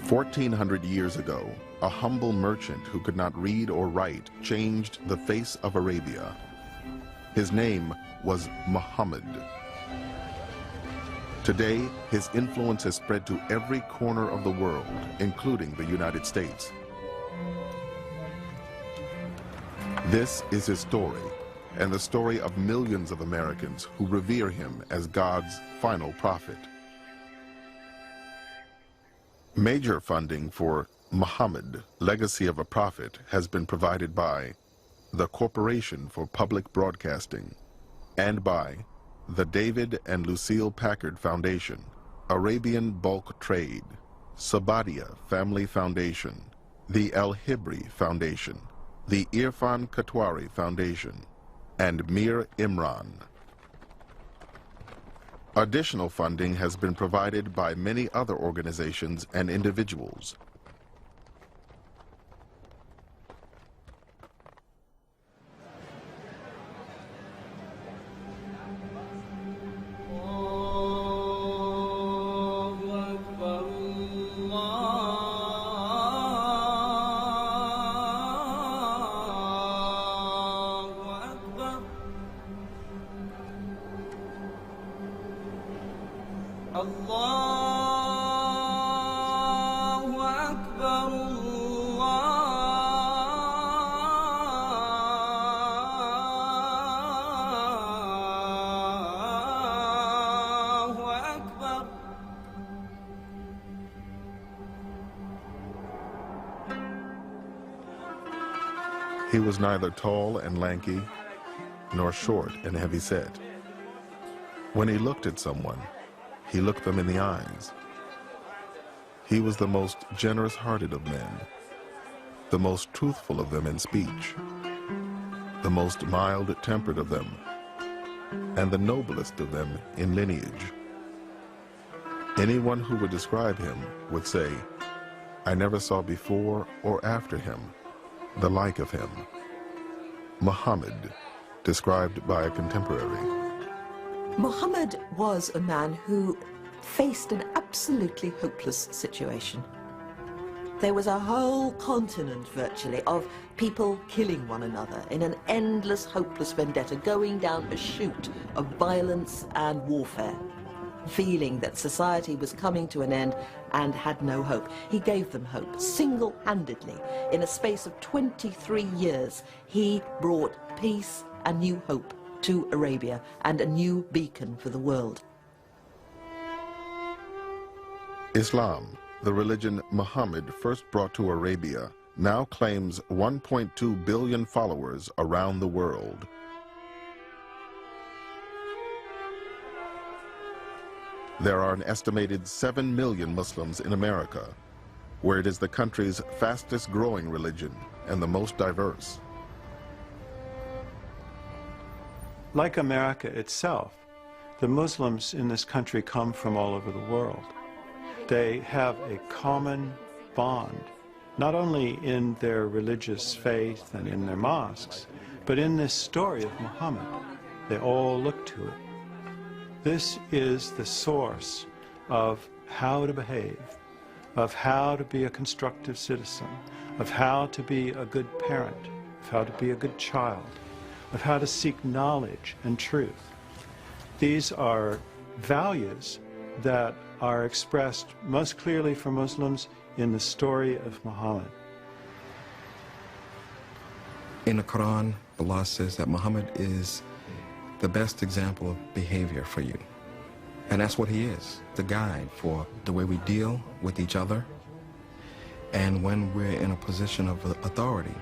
1400 years ago, a humble merchant who could not read or write changed the face of Arabia. His name was Muhammad. Today, his influence has spread to every corner of the world, including the United States. This is his story, and the story of millions of Americans who revere him as God's final prophet. Major funding for Muhammad, Legacy of a Prophet, has been provided by the Corporation for Public Broadcasting and by the David and Lucille Packard Foundation, Arabian Bulk Trade, Sabadia Family Foundation, the El Hibri Foundation, the Irfan Katwari Foundation, and Mir Imran. Additional funding has been provided by many other organizations and individuals. He was neither tall and lanky, nor short and heavy-set. When he looked at someone, he looked them in the eyes. He was the most generous-hearted of men, the most truthful of them in speech, the most mild-tempered of them, and the noblest of them in lineage. Anyone who would describe him would say, "I never saw before or after him the like of him." Muhammad, described by a contemporary. Muhammad was a man who faced an absolutely hopeless situation. There was a whole continent, virtually, of people killing one another in an endless, hopeless vendetta, going down a chute of violence and warfare, feeling that society was coming to an end and had no hope. He gave them hope, single-handedly. In a space of 23 years, he brought peace and new hope to Arabia and a new beacon for the world. Islam, the religion Muhammad first brought to Arabia, now claims 1.2 billion followers around the world. There are an estimated 7 million Muslims in America, where it is the country's fastest growing religion and the most diverse. Like America itself, the Muslims in this country come from all over the world. They have a common bond, not only in their religious faith and in their mosques, but in this story of Muhammad. They all look to it. This is the source of how to behave, of how to be a constructive citizen, of how to be a good parent, of how to be a good child, of how to seek knowledge and truth. These are values that are expressed most clearly for Muslims in the story of Muhammad. In the Quran, Allah says that Muhammad is the best example of behavior for you. And that's what he is, the guide for the way we deal with each other, and when we're in a position of authority,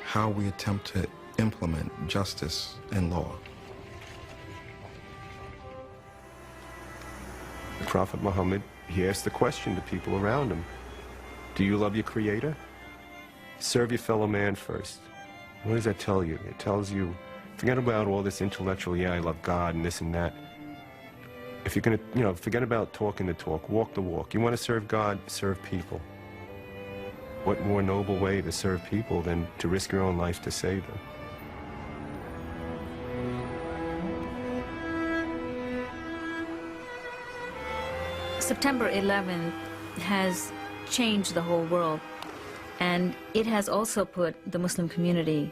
how we attempt to implement justice and law. The Prophet Muhammad, he asked the question to people around him, do you love your Creator? Serve your fellow man first. What does that tell you? It tells you, forget about all this intellectual, yeah, I love God and this and that. If you're going to, forget about talking the talk, walk the walk. You want to serve God, serve people. What more noble way to serve people than to risk your own life to save them? September 11th has changed the whole world. And it has also put the Muslim community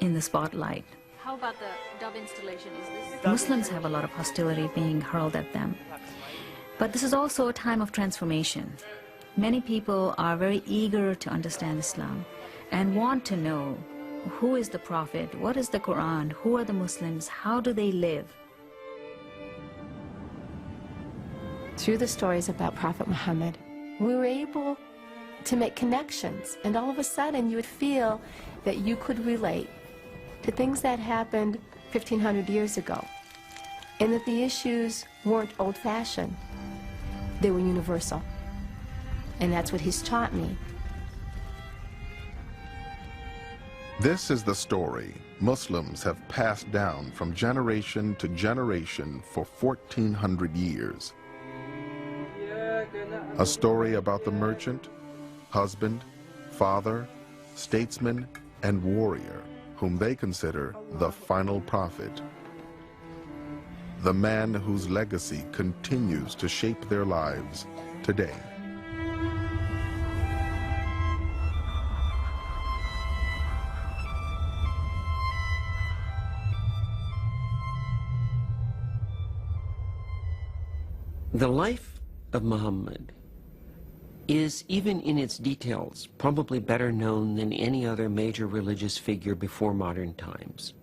in the spotlight. How about the dove installation? Is this... Muslims have a lot of hostility being hurled at them. But this is also a time of transformation. Many people are very eager to understand Islam and want to know who is the Prophet, what is the Quran, who are the Muslims, how do they live? Through the stories about Prophet Muhammad, we were able to make connections, and all of a sudden you would feel that you could relate to things that happened 1,500 years ago, and that the issues weren't old-fashioned, they were universal. And that's what he's taught me. This is the story Muslims have passed down from generation to generation for 1,400 years. A story about the merchant, husband, father, statesman, and warrior whom they consider the final prophet. The man whose legacy continues to shape their lives today. The life of Muhammad is, even in its details, probably better known than any other major religious figure before modern times.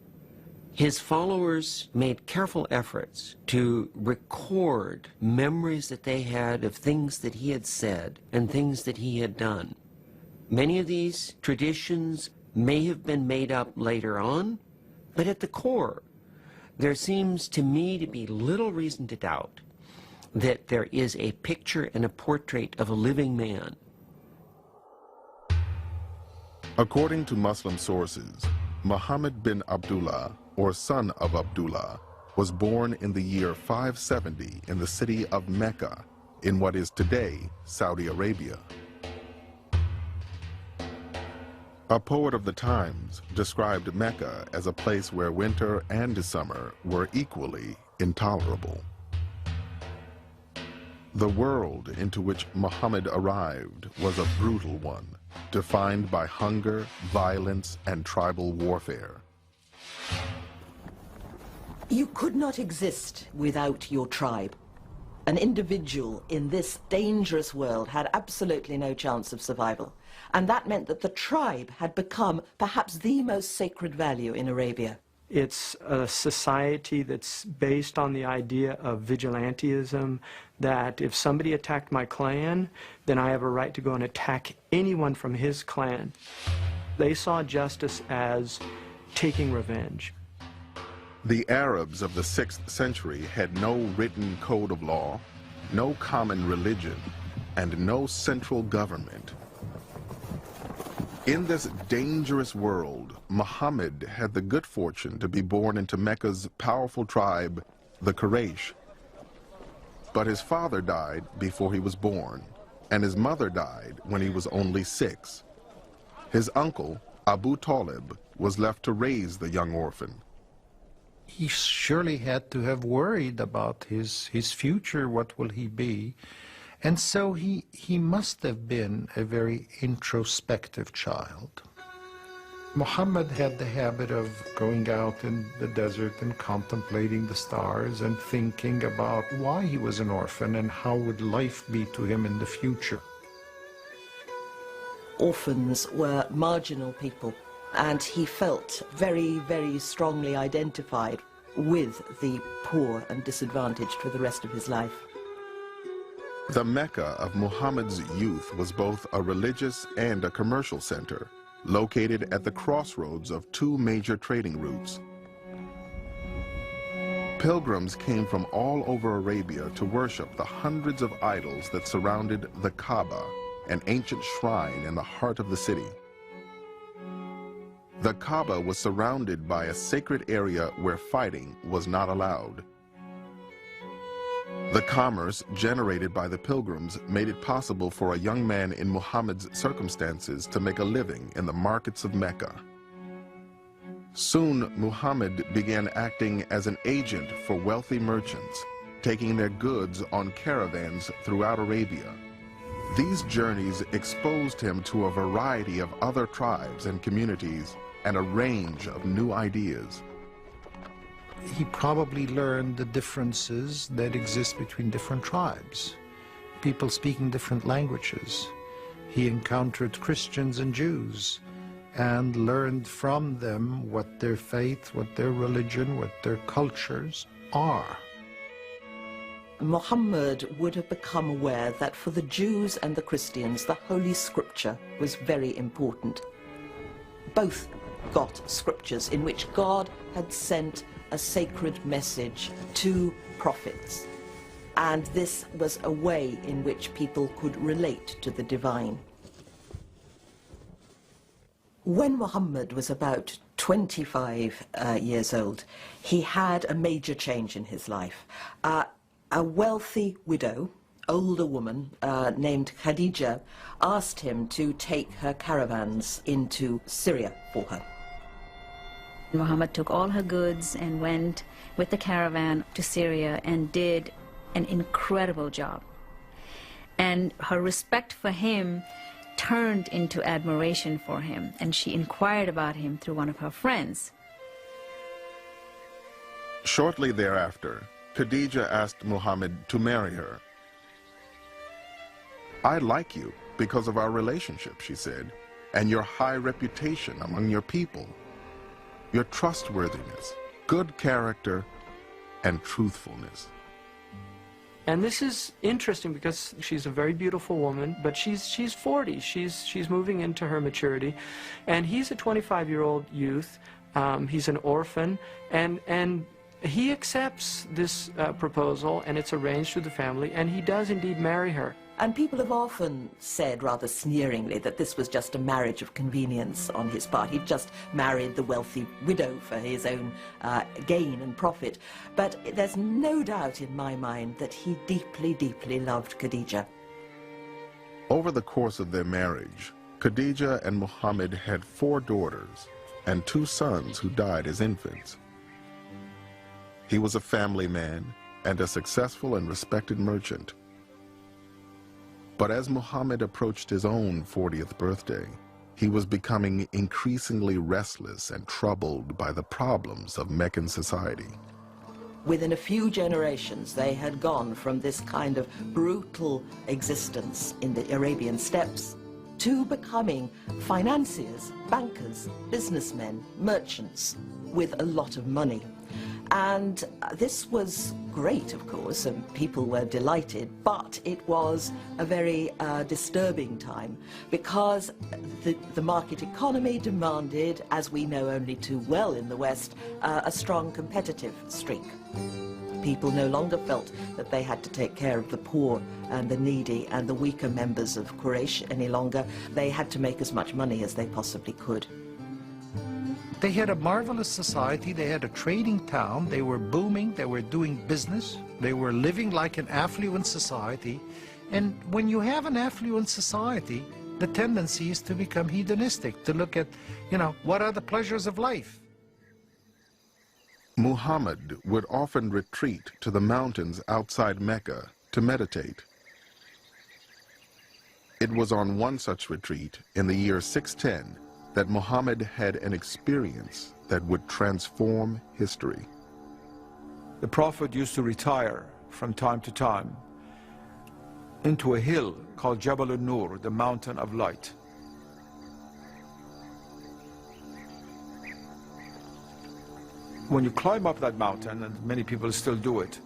His followers made careful efforts to record memories that they had of things that he had said and things that he had done. Many of these traditions may have been made up later on, but at the core, there seems to me to be little reason to doubt that there is a picture and a portrait of a living man. According to Muslim sources, Muhammad bin Abdullah, or son of Abdullah, was born in the year 570 in the city of Mecca, in what is today Saudi Arabia. A poet of the times described Mecca as a place where winter and summer were equally intolerable. The world into which Muhammad arrived was a brutal one, defined by hunger, violence, and tribal warfare. You could not exist without your tribe. An individual in this dangerous world had absolutely no chance of survival. And that meant that the tribe had become perhaps the most sacred value in Arabia. It's a society that's based on the idea of vigilantism, that if somebody attacked my clan, then I have a right to go and attack anyone from his clan. They saw justice as taking revenge. The Arabs of the 6th century had no written code of law, no common religion, and no central government. In this dangerous world, Muhammad had the good fortune to be born into Mecca's powerful tribe, the Quraysh. But his father died before he was born, and his mother died when he was only 6. His uncle, Abu Talib, was left to raise the young orphan. He surely had to have worried about his future, what will he be? And so he must have been a very introspective child. Muhammad had the habit of going out in the desert and contemplating the stars and thinking about why he was an orphan and how would life be to him in the future. Orphans were marginal people, and he felt very, very strongly identified with the poor and disadvantaged for the rest of his life. The Mecca of Muhammad's youth was both a religious and a commercial center, located at the crossroads of 2 major trading routes. Pilgrims came from all over Arabia to worship the hundreds of idols that surrounded the Kaaba, an ancient shrine in the heart of the city. The Kaaba was surrounded by a sacred area where fighting was not allowed. The commerce generated by the pilgrims made it possible for a young man in Muhammad's circumstances to make a living in the markets of Mecca. Soon, Muhammad began acting as an agent for wealthy merchants, taking their goods on caravans throughout Arabia. These journeys exposed him to a variety of other tribes and communities and a range of new ideas. He probably learned the differences that exist between different tribes, people speaking different languages. He encountered Christians and Jews and learned from them what their faith, what their religion, what their cultures are. Muhammad would have become aware that for the Jews and the Christians, the Holy Scripture was very important. Both got scriptures in which God had sent a sacred message to prophets, and this was a way in which people could relate to the divine. When Muhammad was about 25 years old, he had a major change in his life. A wealthy widow, older woman named Khadija, asked him to take her caravans into Syria for her. Muhammad took all her goods and went with the caravan to Syria and did an incredible job. And her respect for him turned into admiration for him, and she inquired about him through one of her friends. Shortly thereafter, Khadija asked Muhammad to marry her. "I like you because of our relationship," she said, "and your high reputation among your people, your trustworthiness, good character, and truthfulness." And this is interesting because she's a very beautiful woman, but she's 40. She's moving into her maturity, and he's a 25-year-old youth. He's an orphan, and he accepts this proposal, and it's arranged through the family, and he does indeed marry her. And people have often said, rather sneeringly, that this was just a marriage of convenience on his part. He'd just married the wealthy widow for his own gain and profit. But there's no doubt in my mind that he deeply, deeply loved Khadija. Over the course of their marriage, Khadija and Muhammad had 4 daughters and 2 sons who died as infants. He was a family man and a successful and respected merchant. But as Muhammad approached his own 40th birthday, he was becoming increasingly restless and troubled by the problems of Meccan society. Within a few generations, they had gone from this kind of brutal existence in the Arabian steppes to becoming financiers, bankers, businessmen, merchants with a lot of money. And this was great, of course, and people were delighted, but it was a very disturbing time because the market economy demanded, as we know only too well in the West, a strong competitive streak. People no longer felt that they had to take care of the poor and the needy and the weaker members of Quraysh any longer. They had to make as much money as they possibly could. They had a marvelous society, they had a trading town, they were booming, they were doing business, they were living like an affluent society. And when you have an affluent society, the tendency is to become hedonistic, to look at, what are the pleasures of life? Muhammad would often retreat to the mountains outside Mecca to meditate. It was on one such retreat in the year 610 that Muhammad had an experience that would transform history. The Prophet used to retire from time to time into a hill called Jabal al-Nur, the mountain of light. When you climb up that mountain, and many people still do it,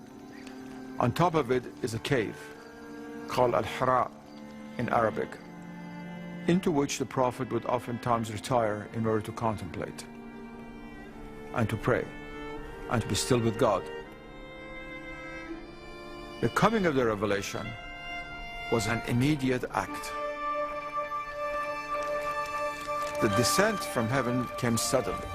on top of it is a cave called Al-Hira in Arabic, into which the Prophet would oftentimes retire in order to contemplate and to pray and to be still with God. The coming of the revelation was an immediate act. The descent from heaven came suddenly.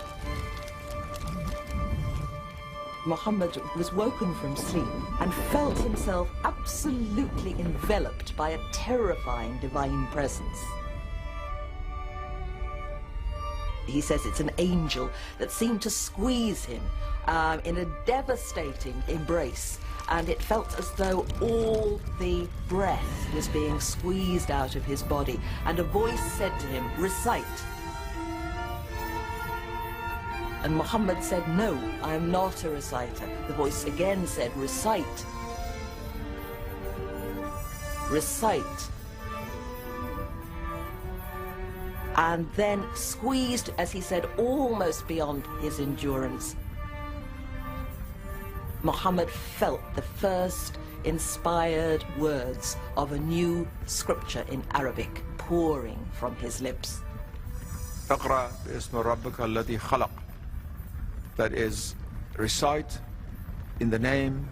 Muhammad was woken from sleep and felt himself absolutely enveloped by a terrifying divine presence. He says it's an angel that seemed to squeeze him in a devastating embrace, and it felt as though all the breath was being squeezed out of his body, and a voice said to him, "Recite." And Muhammad said, "No, I am not a reciter." The voice again said, "Recite. Recite." And then squeezed, as he said, almost beyond his endurance, Muhammad felt the first inspired words of a new scripture in Arabic pouring from his lips. اقرأ باسم ربك الذي خلق. That is, recite in the name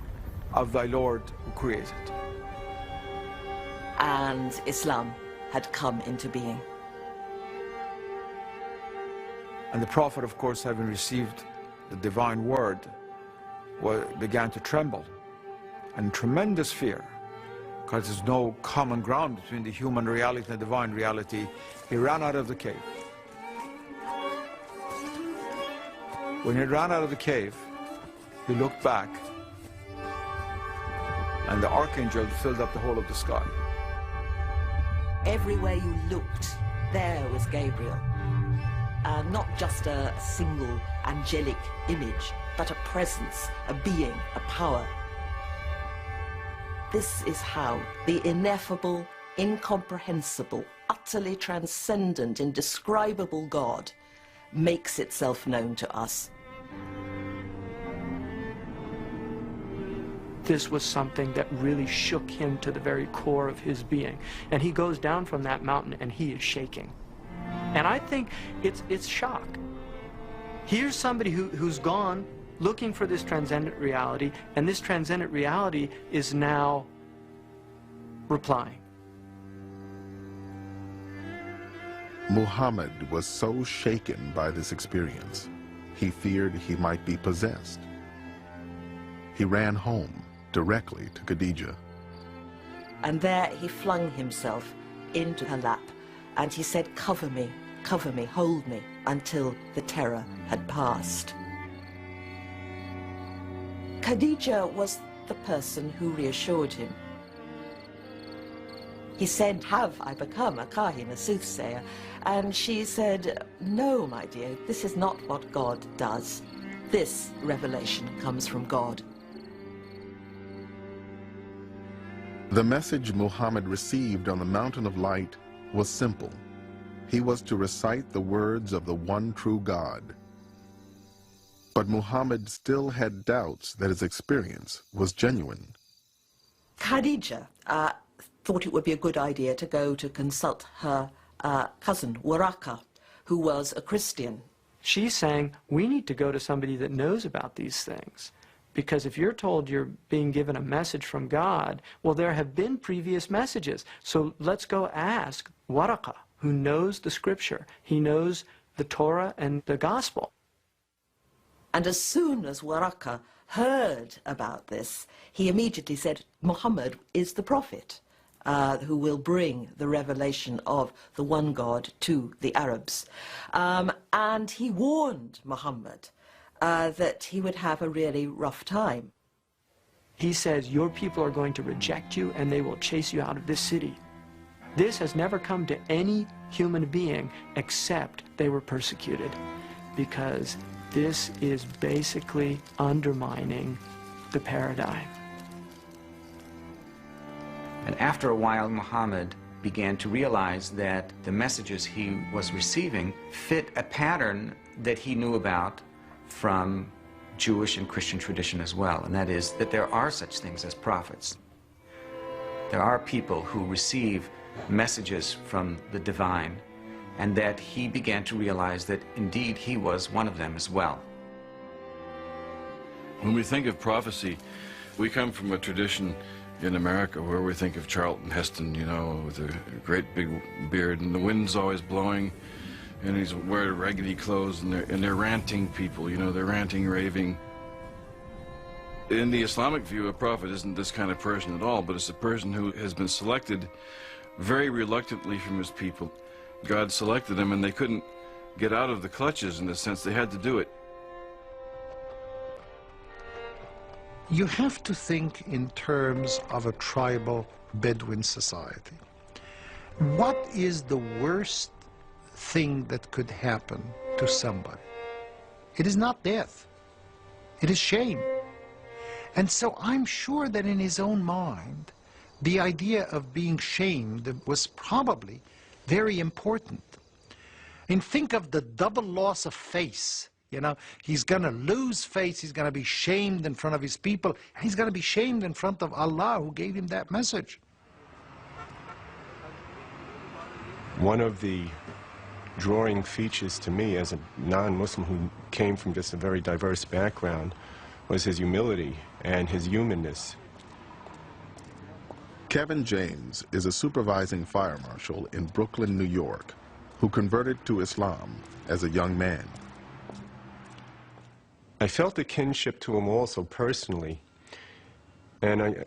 of thy Lord who created. And Islam had come into being. And the Prophet, of course, having received the divine word, began to tremble and tremendous fear, because there's no common ground between the human reality and the divine reality. He ran out of the cave. When he ran out of the cave, he looked back, and the archangel filled up the whole of the sky. Everywhere you looked, there was Gabriel. Not just a single angelic image, but a presence, a being, a power. This is how the ineffable, incomprehensible, utterly transcendent, indescribable God makes itself known to us. This was something that really shook him to the very core of his being. And he goes down from that mountain and he is shaking. And I think it's shock. Here's somebody who's gone looking for this transcendent reality, and this transcendent reality is now replying. Muhammad was so shaken by this experience, he feared he might be possessed. He ran home directly to Khadija. And there he flung himself into her lap, and he said, cover me, hold me, until the terror had passed. Khadija was the person who reassured him. He said, have I become a kahin, a soothsayer? And she said, no, my dear, this is not what God does. This revelation comes from God. The message Muhammad received on the Mountain of Light was simple. He was to recite the words of the one true God. But Muhammad still had doubts that his experience was genuine. Khadija thought it would be a good idea to go to consult her cousin, Waraka, who was a Christian. She's saying, we need to go to somebody that knows about these things. Because if you're told you're being given a message from God, well, there have been previous messages. So let's go ask Waraka, who knows the scripture. He knows the Torah and the gospel. And as soon as Waraka heard about this, he immediately said, Muhammad is the prophet who will bring the revelation of the one God to the Arabs. And he warned Muhammad that he would have a really rough time. He says, your people are going to reject you and they will chase you out of this city. This has never come to any human being except they were persecuted, because this is basically undermining the paradigm. And after a while, Muhammad began to realize that the messages he was receiving fit a pattern that he knew about from Jewish and Christian tradition as well, and that is that there are such things as prophets. There are people who receive messages from the divine, and that he began to realize that indeed he was one of them as well. When we think of prophecy, we come from a tradition in America where we think of Charlton Heston, you know, with a great big beard, and the wind's always blowing, and he's wearing raggedy clothes, and they're ranting people, you know, they're ranting, raving. In the Islamic view, a prophet isn't this kind of person at all, but it's a person who has been selected very reluctantly from his people. God selected them, and they couldn't get out of the clutches in the sense they had to do it. you have to think in terms of a tribal Bedouin society. What is the worst thing that could happen to somebody? It is not death. It is shame. And so I'm sure that in his own mind, the idea of being shamed was probably very important. And think of the double loss of face. You know, he's going to lose face, he's going to be shamed in front of his people, and he's going to be shamed in front of Allah who gave him that message. One of the drawing features to me as a non-Muslim who came from just a very diverse background was his humility and his humanness. Kevin James is a supervising fire marshal in Brooklyn, New York, who converted to Islam as a young man. I felt a kinship to him also personally, and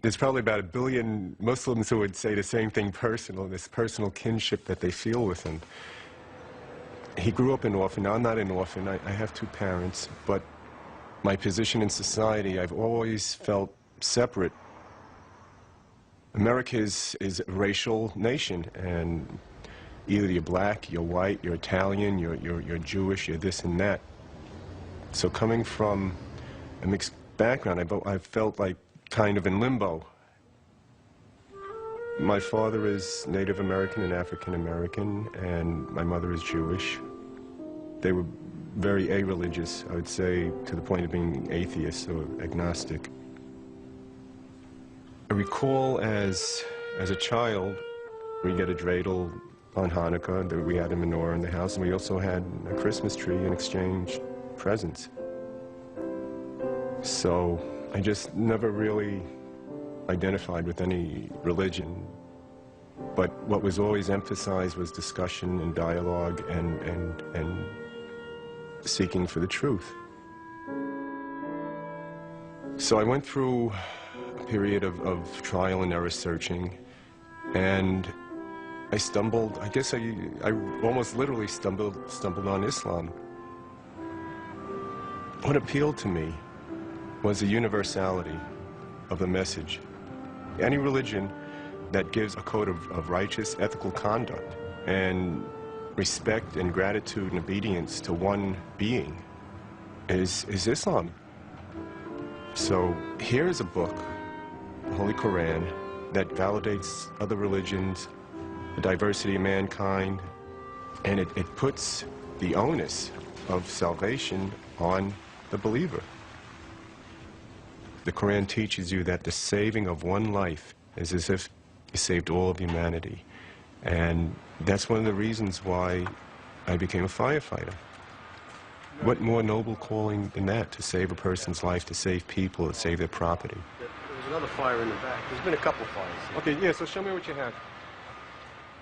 there's probably about 1 billion Muslims who would say the same thing personal, this personal kinship that they feel with him. He grew up an orphan. Now, I'm not an orphan. I have 2 parents, but my position in society, I've always felt separate. America is a racial nation, and either you're black, you're white, you're Italian, you're Jewish, you're this and that. So coming from a mixed background, I felt like kind of in limbo. My father is Native American and African American, and my mother is Jewish. They were very a-religious, I would say, to the point of being atheists or agnostic. I recall as a child, we get a dreidel on Hanukkah, that we had a menorah in the house, and we also had a Christmas tree and exchanged presents. So I just never really identified with any religion, but what was always emphasized was discussion and dialogue and seeking for the truth. So I went through a period of trial and error searching, and I stumbled, I guess I almost literally stumbled on Islam. What appealed to me was the universality of the message. Any religion that gives a code of righteous, ethical conduct and respect and gratitude and obedience to one being is Islam. So here's a book, the Holy Quran, that validates other religions, the diversity of mankind, and it puts the onus of salvation on the believer. The Quran teaches you that the saving of one life is as if you saved all of humanity. And that's one of the reasons why I became a firefighter. What more noble calling than that, to save a person's life, to save people, to save their property? There's another fire in the back. There's been a couple fires. Okay, yeah, so show me what you have.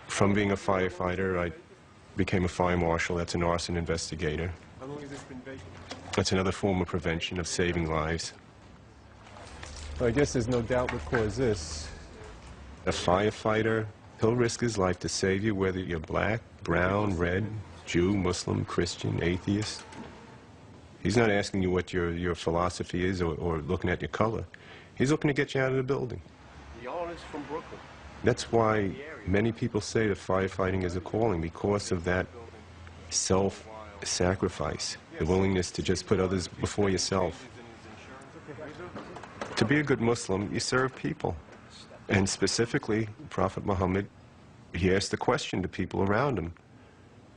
From being a firefighter, I became a fire marshal. That's an arson investigator. How long has this been vacant? That's another form of prevention, of saving lives. Well, I guess there's no doubt what caused this. A firefighter, he'll risk his life to save you, whether you're black, brown, red, Jew, Muslim, Christian, atheist. He's not asking you what your philosophy is or looking at your color. He's looking to get you out of the building. Y'all is from Brooklyn. That's why many people say that firefighting is a calling, because of that self-sacrifice, the willingness to just put others before yourself. To be a good Muslim, you serve people. And specifically, Prophet Muhammad, he asked the question to people around him,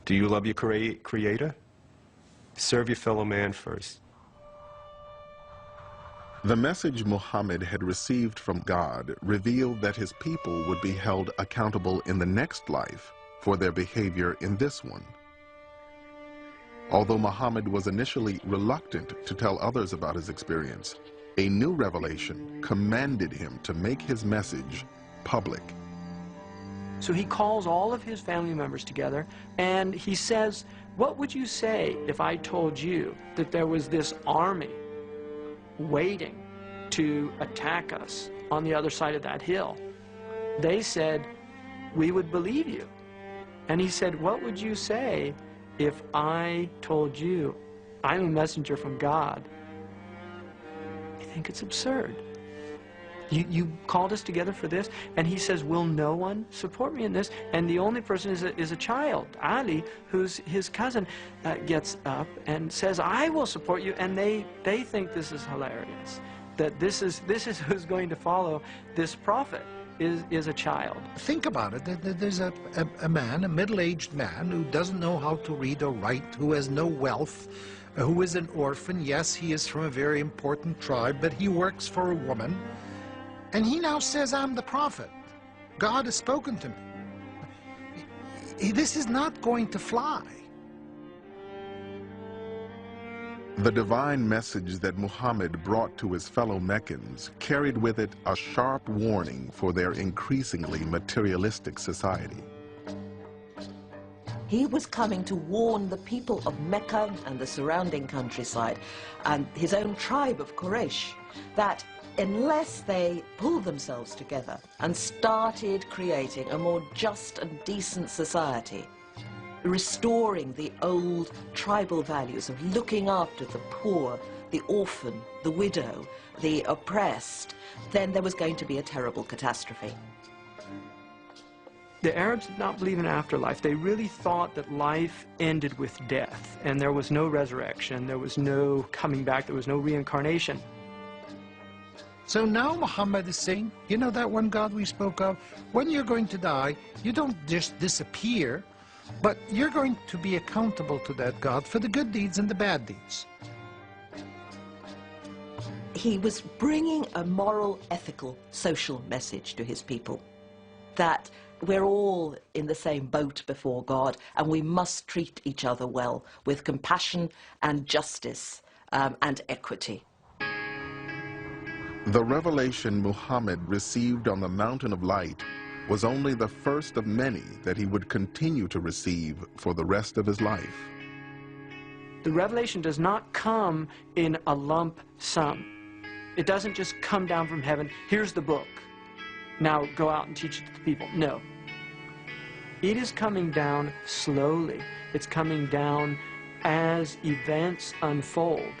do you love your Creator? Serve your fellow man first. The message Muhammad had received from God revealed that his people would be held accountable in the next life for their behavior in this one. Although Muhammad was initially reluctant to tell others about his experience, a new revelation commanded him to make his message public. So he calls all of his family members together and he says, what would you say if I told you that there was this army waiting to attack us on the other side of that hill? They said, we would believe you. And he said, what would you say if I told you I'm a messenger from God? think it's absurd. You called us together for this? And he says, will no one support me in this? And the only person is a child, Ali, who's his cousin, gets up and says, I will support you. And they think this is hilarious, that this is who's going to follow this prophet. Is a child. Think about it. There's a man, a middle-aged man, who doesn't know how to read or write, who has no wealth, who is an orphan. Yes, he is from a very important tribe, but he works for a woman. And he now says, I'm the prophet. God has spoken to me. This is not going to fly. The divine message that Muhammad brought to his fellow Meccans carried with it a sharp warning for their increasingly materialistic society. He was coming to warn the people of Mecca and the surrounding countryside and his own tribe of Quraysh that unless they pulled themselves together and started creating a more just and decent society, restoring the old tribal values of looking after the poor, the orphan, the widow, the oppressed, then there was going to be a terrible catastrophe. The Arabs did not believe in afterlife. They really thought that life ended with death, and there was no resurrection, there was no coming back, there was no reincarnation. So now Muhammad is saying, you know that one God we spoke of? When you're going to die, you don't just disappear, but you're going to be accountable to that God for the good deeds and the bad deeds. He was bringing a moral, ethical, social message to his people, that we're all in the same boat before God and we must treat each other well with compassion and justice and equity. The revelation Muhammad received on the Mountain of Light was only the first of many that he would continue to receive for the rest of his life. The revelation does not come in a lump sum. It doesn't just come down from heaven, here's the book, now go out and teach it to the people. No. It is coming down slowly. It's coming down as events unfold.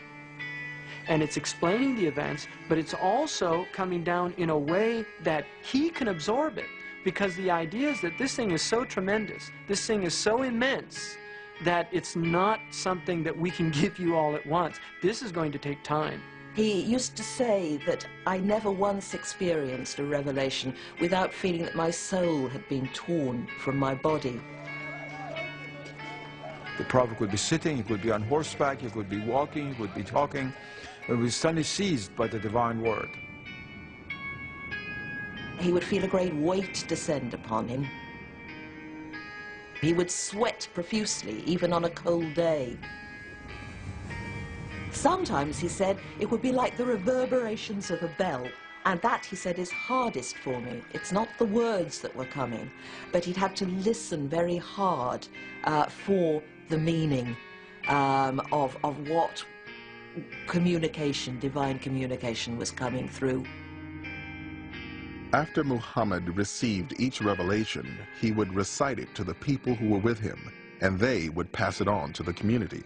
And it's explaining the events, but it's also coming down in a way that he can absorb it. Because the idea is that this thing is so tremendous, this thing is so immense, that it's not something that we can give you all at once. This is going to take time. He used to say that I never once experienced a revelation without feeling that my soul had been torn from my body. The prophet could be sitting, he could be on horseback, he could be walking, he could be talking, but he was suddenly seized by the divine word. He would feel a great weight descend upon him. He would sweat profusely, even on a cold day. Sometimes, he said, it would be like the reverberations of a bell, and that, he said, is hardest for me. It's not the words that were coming, but he'd have to listen very hard for the meaning of what communication, divine communication, was coming through. After Muhammad received each revelation, he would recite it to the people who were with him, and they would pass it on to the community.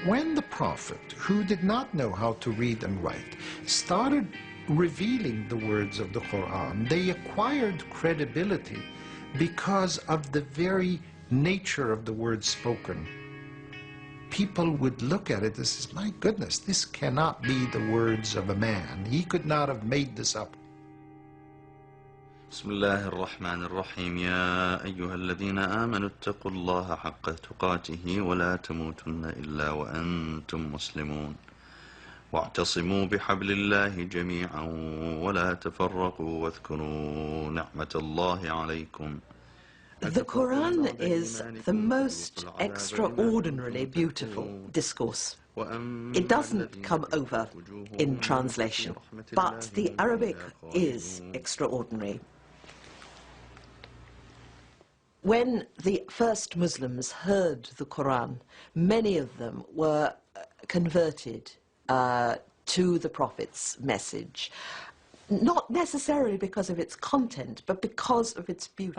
When the prophet, who did not know how to read and write, started revealing the words of the Quran, they acquired credibility because of the very nature of the words spoken. People would look at it and say, my goodness, this cannot be the words of a man. He could not have made this up. بسم الله الرحمن الرحيم يا أيها الذين آمنوا اتقوا الله حق تقاته ولا تموتن إلا وأنتم مسلمون واعتصموا بحبل الله جميعا ولا تفرقوا واذكروا نعمة الله عليكم. The Quran is the most extraordinarily beautiful discourse. It doesn't come over in translation, but the Arabic is extraordinary. When the first Muslims heard the Quran, many of them were converted to the Prophet's message. not necessarily because of its content, but because of its beauty.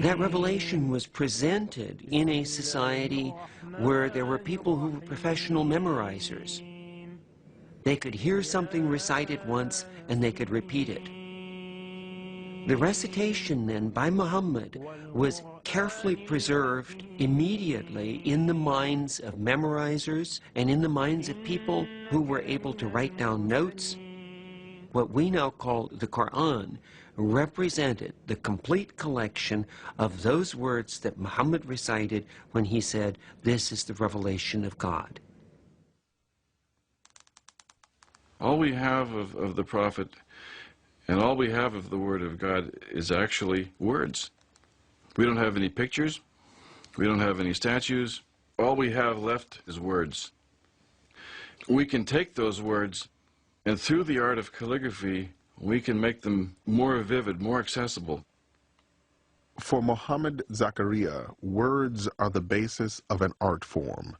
That revelation was presented in a society where there were people who were professional memorizers. They could hear something recited once and they could repeat it. The recitation then by Muhammad was carefully preserved immediately in the minds of memorizers and in the minds of people who were able to write down notes. What we now call the Quran represented the complete collection of those words that Muhammad recited when he said, "This is the revelation of God." All we have of the Prophet and all we have of the Word of God is actually words. We don't have any pictures. We don't have any statues. All we have left is words. We can take those words and through the art of calligraphy, we can make them more vivid, more accessible. For Muhammad Zakaria, words are the basis of an art form.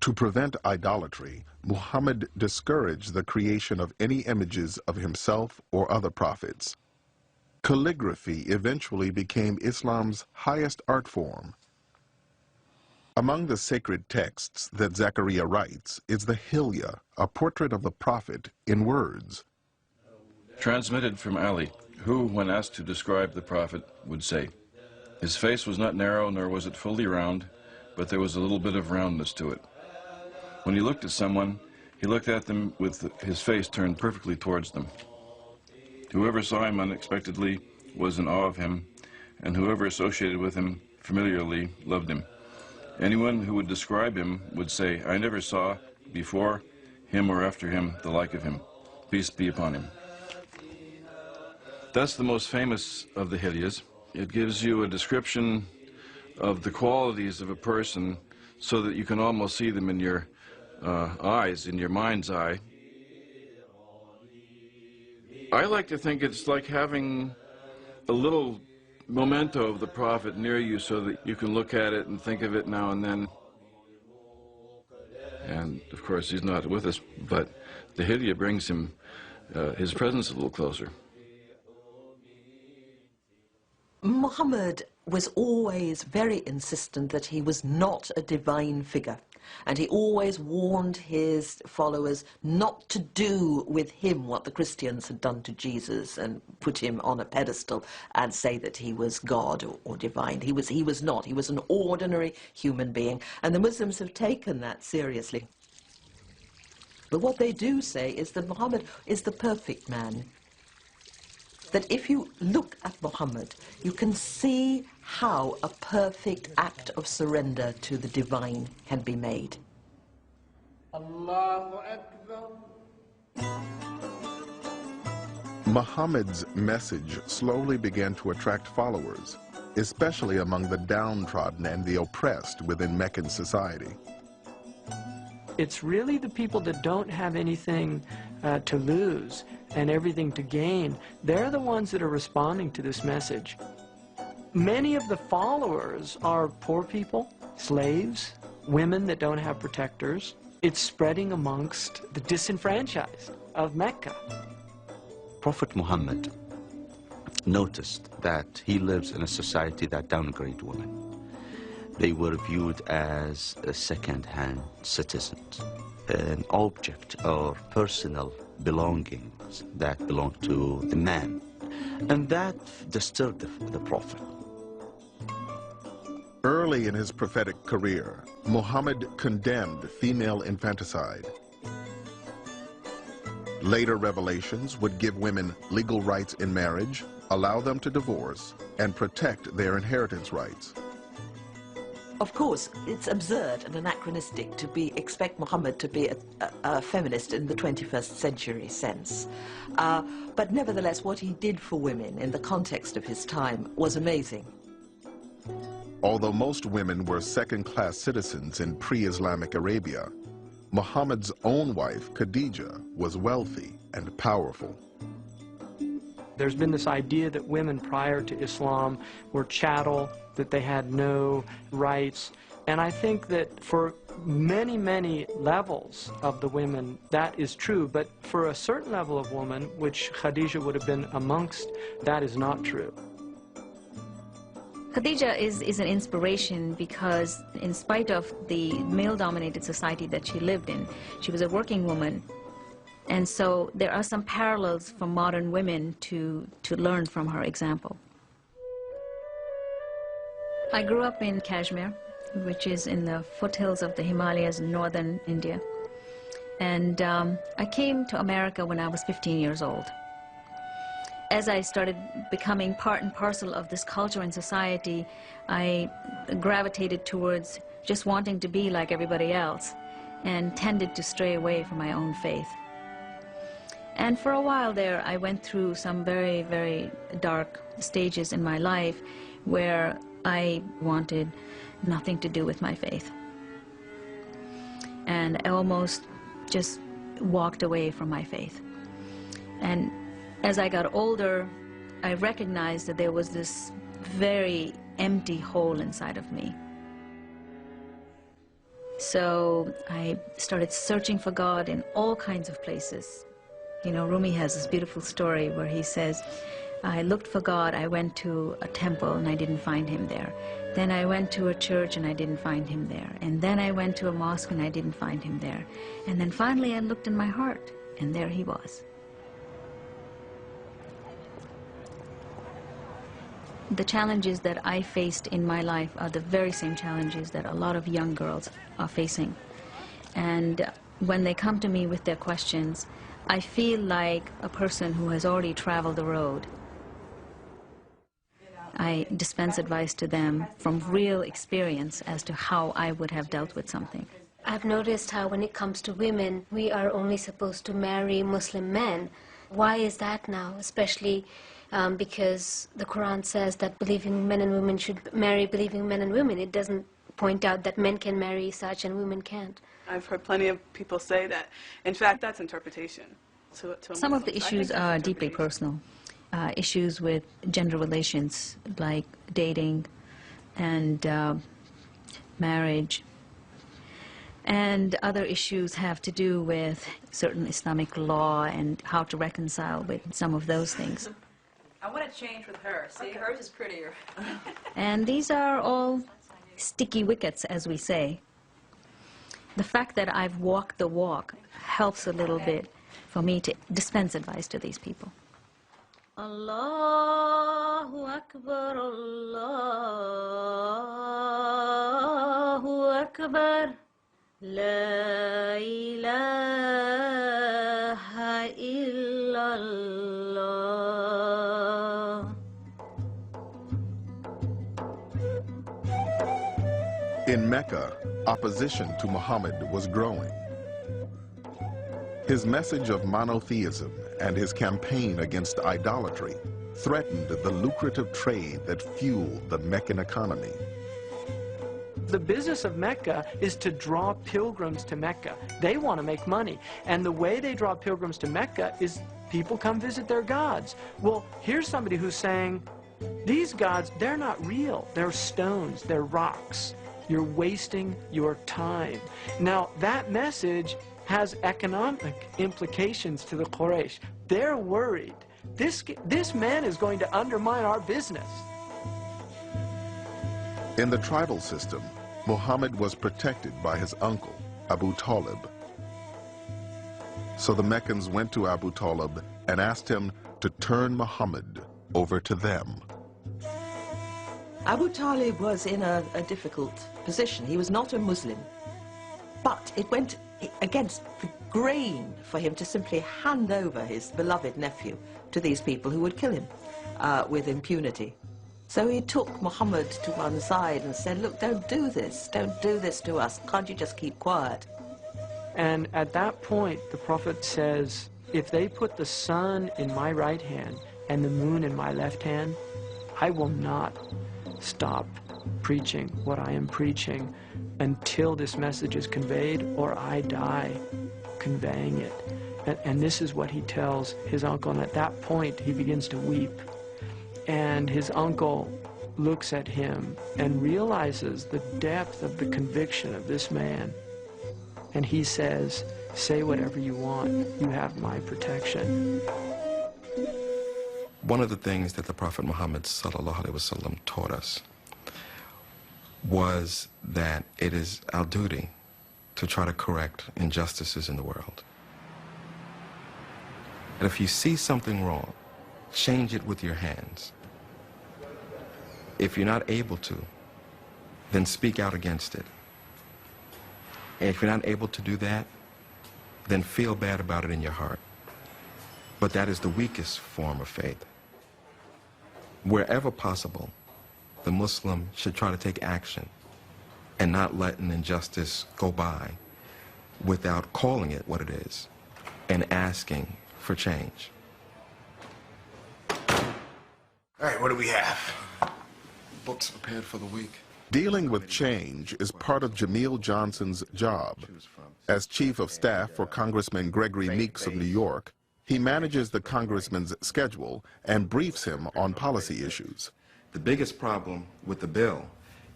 To prevent idolatry, Muhammad discouraged the creation of any images of himself or other prophets. Calligraphy eventually became Islam's highest art form. Among the sacred texts that Zakaria writes is the Hilya, a portrait of the Prophet in words. Transmitted from Ali, who, when asked to describe the Prophet, would say, "His face was not narrow, nor was it fully round, but there was a little bit of roundness to it. When he looked at someone, he looked at them with his face turned perfectly towards them. Whoever saw him unexpectedly was in awe of him, and whoever associated with him familiarly loved him. Anyone who would describe him would say, 'I never saw before him or after him the like of him. Peace be upon him.'" That's the most famous of the Hilyas. It gives you a description of the qualities of a person so that you can almost see them in your eyes, in your mind's eye. I like to think it's like having a little memento of the Prophet near you so that you can look at it and think of it now and then. And of course he's not with us, but the Hilya brings him his presence a little closer. Muhammad was always very insistent that he was not a divine figure, and he always warned his followers not to do with him what the Christians had done to Jesus and put him on a pedestal and say that he was God or divine. He was not. He was an ordinary human being, and the Muslims have taken that seriously. But what they do say is that Muhammad is the perfect man. That if you look at Muhammad, you can see how a perfect act of surrender to the divine can be made. Allahu Akbar. Muhammad's message slowly began to attract followers, especially among the downtrodden and the oppressed within Meccan society. It's really the people that don't have anything to lose and everything to gain. They're the ones that are responding to this message. Many of the followers are poor people, slaves, women that don't have protectors. It's spreading amongst the disenfranchised of Mecca. Prophet Muhammad noticed that he lives in a society that downgrades women. They were viewed as second-hand citizens, an object or personal belongings that belong to the man. And that disturbed the Prophet. Early in his prophetic career, Muhammad condemned female infanticide. Later revelations would give women legal rights in marriage, allow them to divorce, and protect their inheritance rights. Of course, it's absurd and anachronistic to expect Muhammad to be a feminist in the 21st century sense. But nevertheless, what he did for women in the context of his time was amazing. Although most women were second-class citizens in pre-Islamic Arabia, Muhammad's own wife, Khadija, was wealthy and powerful. There's been this idea that women prior to Islam were chattel, that they had no rights. And I think that for many, many levels of the women, that is true. But for a certain level of woman, which Khadija would have been amongst, that is not true. Khadija is an inspiration because in spite of the male-dominated society that she lived in, she was a working woman. And so there are some parallels for modern women to learn from her example. I grew up in Kashmir, which is in the foothills of the Himalayas in northern India. And I came to America when I was 15 years old. As I started becoming part and parcel of this culture and society, I gravitated towards just wanting to be like everybody else and tended to stray away from my own faith. And for a while there, I went through some very, very dark stages in my life where I wanted nothing to do with my faith. And I almost just walked away from my faith. And as I got older, I recognized that there was this very empty hole inside of me. So I started searching for God in all kinds of places. You know, Rumi has this beautiful story where he says, I looked for God, I went to a temple and I didn't find him there. Then I went to a church and I didn't find him there. And then I went to a mosque and I didn't find him there. And then finally I looked in my heart and there he was. The challenges that I faced in my life are the very same challenges that a lot of young girls are facing. And when they come to me with their questions, I feel like a person who has already traveled the road. I dispense advice to them from real experience as to how I would have dealt with something. I've noticed how when it comes to women, we are only supposed to marry Muslim men. Why is that now? Especially because the Quran says that believing men and women should marry believing men and women. It doesn't point out that men can marry such and women can't. I've heard plenty of people say that. In fact, that's interpretation. Some of the issues are deeply personal. Issues with gender relations like dating and marriage. And other issues have to do with certain Islamic law and how to reconcile with some of those things. I want to change with her. See, hers is prettier. And these are all sticky wickets, as we say. The fact that I've walked the walk helps a little bit for me to dispense advice to these people. Allahu Akbar, Allahu Akbar, La ilaha illallah. In Mecca, opposition to Muhammad was growing. His message of monotheism and his campaign against idolatry threatened the lucrative trade that fueled the Meccan economy. The business of Mecca is to draw pilgrims to Mecca. They want to make money. And the way they draw pilgrims to Mecca is people come visit their gods. Well, here's somebody who's saying, these gods, they're not real. They're stones. They're rocks. You're wasting your time. Now, that message has economic implications to the Quraysh. They're worried. This man is going to undermine our business. In the tribal system, Muhammad was protected by his uncle, Abu Talib. So the Meccans went to Abu Talib and asked him to turn Muhammad over to them. Abu Talib was in a difficult position. He was not a Muslim. But it went against the grain for him to simply hand over his beloved nephew to these people who would kill him with impunity. So he took Muhammad to one side and said, look, don't do this to us. Can't you just keep quiet? And at that point, the Prophet says, if they put the sun in my right hand and the moon in my left hand, I will not stop preaching what I am preaching until this message is conveyed or I die conveying it. And this is what he tells his uncle. And at that point, he begins to weep. And his uncle looks at him and realizes the depth of the conviction of this man. And he says, say whatever you want, you have my protection. One of the things that the Prophet Muhammad ﷺ taught us was that it is our duty to try to correct injustices in the world. And if you see something wrong, change it with your hands. If you're not able to, then speak out against it. And if you're not able to do that, then feel bad about it in your heart. But that is the weakest form of faith. Wherever possible, the Muslim should try to take action and not let an injustice go by without calling it what it is and asking for change. All right, what do we have? Books prepared for the week. Dealing with change is part of Jamil Johnson's job. As Chief of Staff for Congressman Gregory Meeks of New York, he manages the congressman's schedule and briefs him on policy issues. The biggest problem with the bill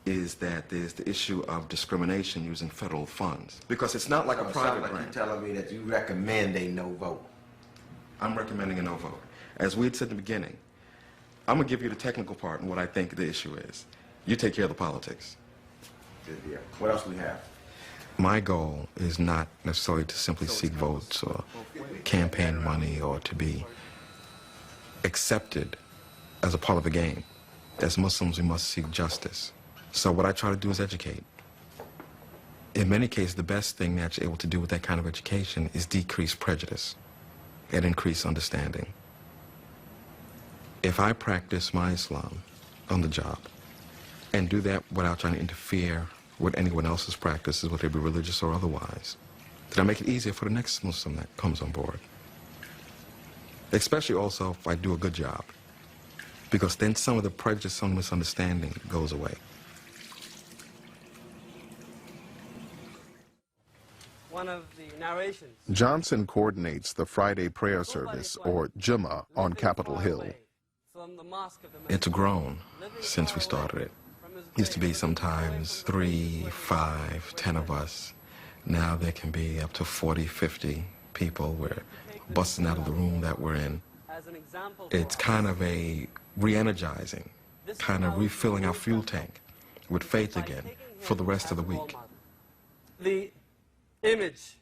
is that there's the issue of discrimination using federal funds. Because it's not like a private grant. You're telling me that you recommend a no vote. I'm recommending a no vote. As we had said in the beginning, I'm going to give you the technical part and what I think the issue is. You take care of the politics. Good deal. What else we have? My goal is not necessarily to simply seek votes or campaign money or to be accepted as a part of the game. As Muslims, we must seek justice. So what I try to do is educate. In many cases, the best thing that you're able to do with that kind of education is decrease prejudice and increase understanding. If I practice my Islam on the job and do that without trying to interfere with anyone else's practices, whether they be religious or otherwise, then I make it easier for the next Muslim that comes on board. Especially also if I do a good job, because then some of the prejudice, some misunderstanding goes away. One of the narrations. Johnson coordinates the Friday prayer service, or Jummah, on Capitol Hill. It's grown since we started it. Used to be sometimes 3, 5, 10 of us. Now there can be up to 40, 50 people. We're busting out of the room that we're in. It's kind of a re-energizing, kind of refilling our fuel tank with faith again for the rest of the week. The image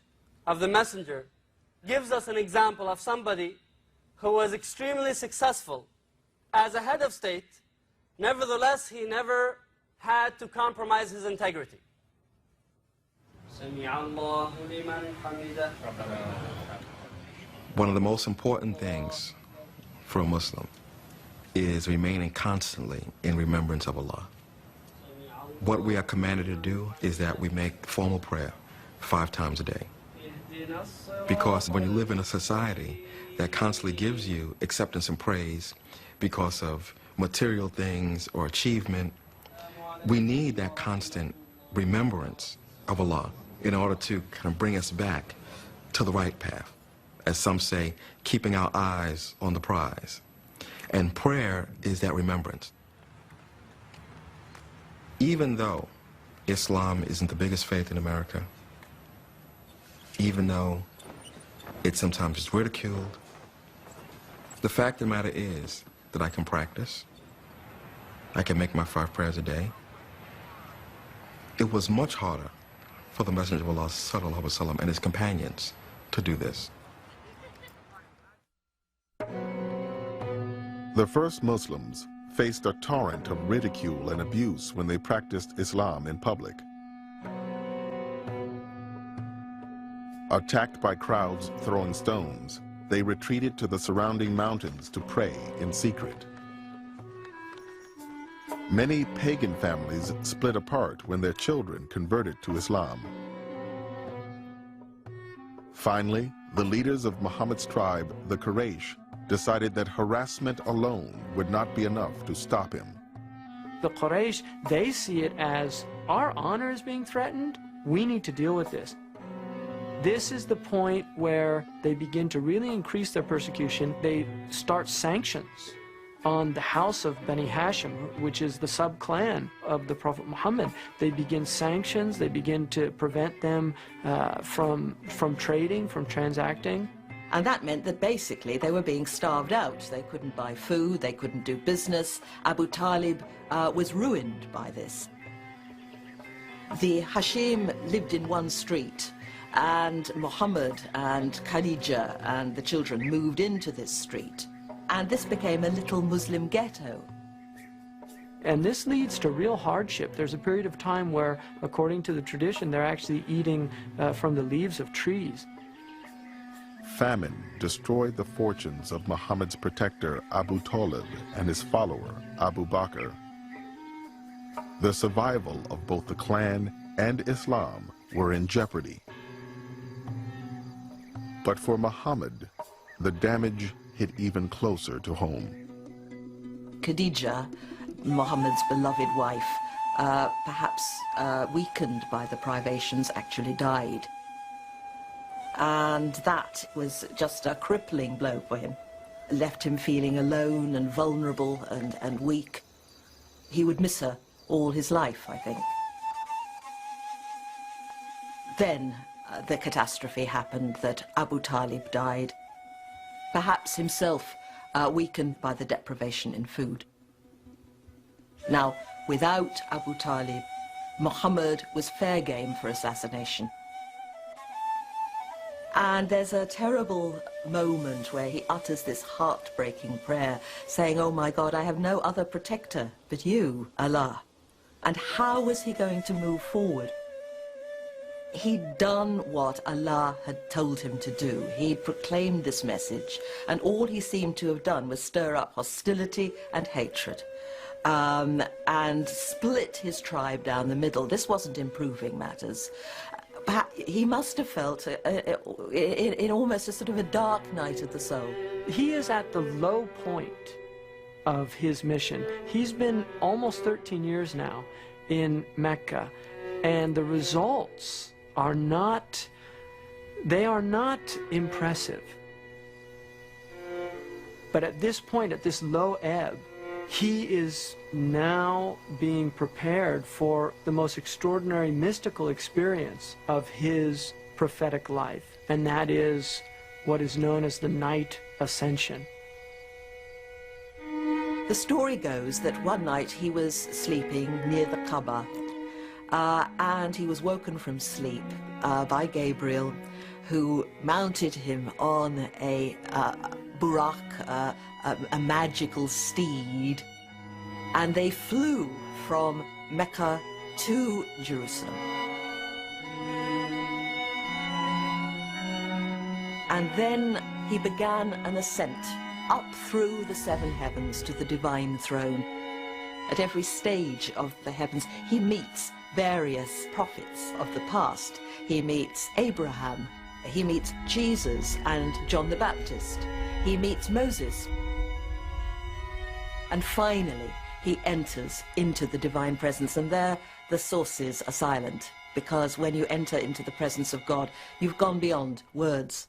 of the messenger gives us an example of somebody who was extremely successful as a head of state. Nevertheless, he never had to compromise his integrity. One of the most important things for a Muslim is remaining constantly in remembrance of Allah. What we are commanded to do is that we make formal prayer 5 times a day. Because when you live in a society that constantly gives you acceptance and praise because of material things or achievement, we need that constant remembrance of Allah in order to kind of bring us back to the right path. As some say, keeping our eyes on the prize. And prayer is that remembrance. Even though Islam isn't the biggest faith in America, even though it sometimes is ridiculed, the fact of the matter is that I can practice. I can make my 5 prayers a day. It was much harder for the Messenger of Allah sallallahu alaihi wasallam and his companions to do this. The first Muslims faced a torrent of ridicule and abuse when they practiced Islam in public. Attacked by crowds throwing stones, they retreated to the surrounding mountains to pray in secret. Many pagan families split apart when their children converted to Islam. Finally, the leaders of Muhammad's tribe, the Quraysh, decided that harassment alone would not be enough to stop him. The Quraysh, they see it as our honor is being threatened. We need to deal with this. This is the point where they begin to really increase their persecution. They start sanctions on the house of Bani Hashim, which is the sub-clan of the Prophet Muhammad. They begin sanctions, they begin to prevent them from trading, from transacting. And that meant that basically they were being starved out. They couldn't buy food, they couldn't do business. Abu Talib was ruined by this. The Hashim lived in one street, and Muhammad and Khadija and the children moved into this street. And this became a little Muslim ghetto. And this leads to real hardship. There's a period of time where, according to the tradition, they're actually eating from the leaves of trees. Famine destroyed the fortunes of Muhammad's protector Abu Talib and his follower Abu Bakr. The survival of both the clan and Islam were in jeopardy. But for Muhammad, the damage hit even closer to home. Khadija, Muhammad's beloved wife, perhaps weakened by the privations, actually died. And that was just a crippling blow for him. Left him feeling alone and vulnerable and weak. He would miss her all his life, I think. Then the catastrophe happened that Abu Talib died, perhaps himself weakened by the deprivation in food. Now, without Abu Talib, Muhammad was fair game for assassination. And there's a terrible moment where he utters this heartbreaking prayer, saying, "Oh my God, I have no other protector but you, Allah." And how was he going to move forward? He'd done what Allah had told him to do. He'd proclaimed this message, and all he seemed to have done was stir up hostility and hatred, and split his tribe down the middle. This wasn't improving matters. He must have felt in almost a sort of a dark night of the soul. He is at the low point of his mission. He's been almost 13 years now in Mecca, and the results are not, they are not impressive. But at this point, at this low ebb, he is now being prepared for the most extraordinary mystical experience of his prophetic life, and that is what is known as the night ascension. The story goes that one night he was sleeping near the Kaaba, and he was woken from sleep by Gabriel, who mounted him on a burak, a magical steed, and they flew from Mecca to Jerusalem. And then he began an ascent up through the seven heavens to the divine throne. At every stage of the heavens, he meets various prophets of the past. He meets Abraham, he meets Jesus and John the Baptist, he meets Moses. And finally, he enters into the divine presence, and there the sources are silent, because when you enter into the presence of God, you've gone beyond words.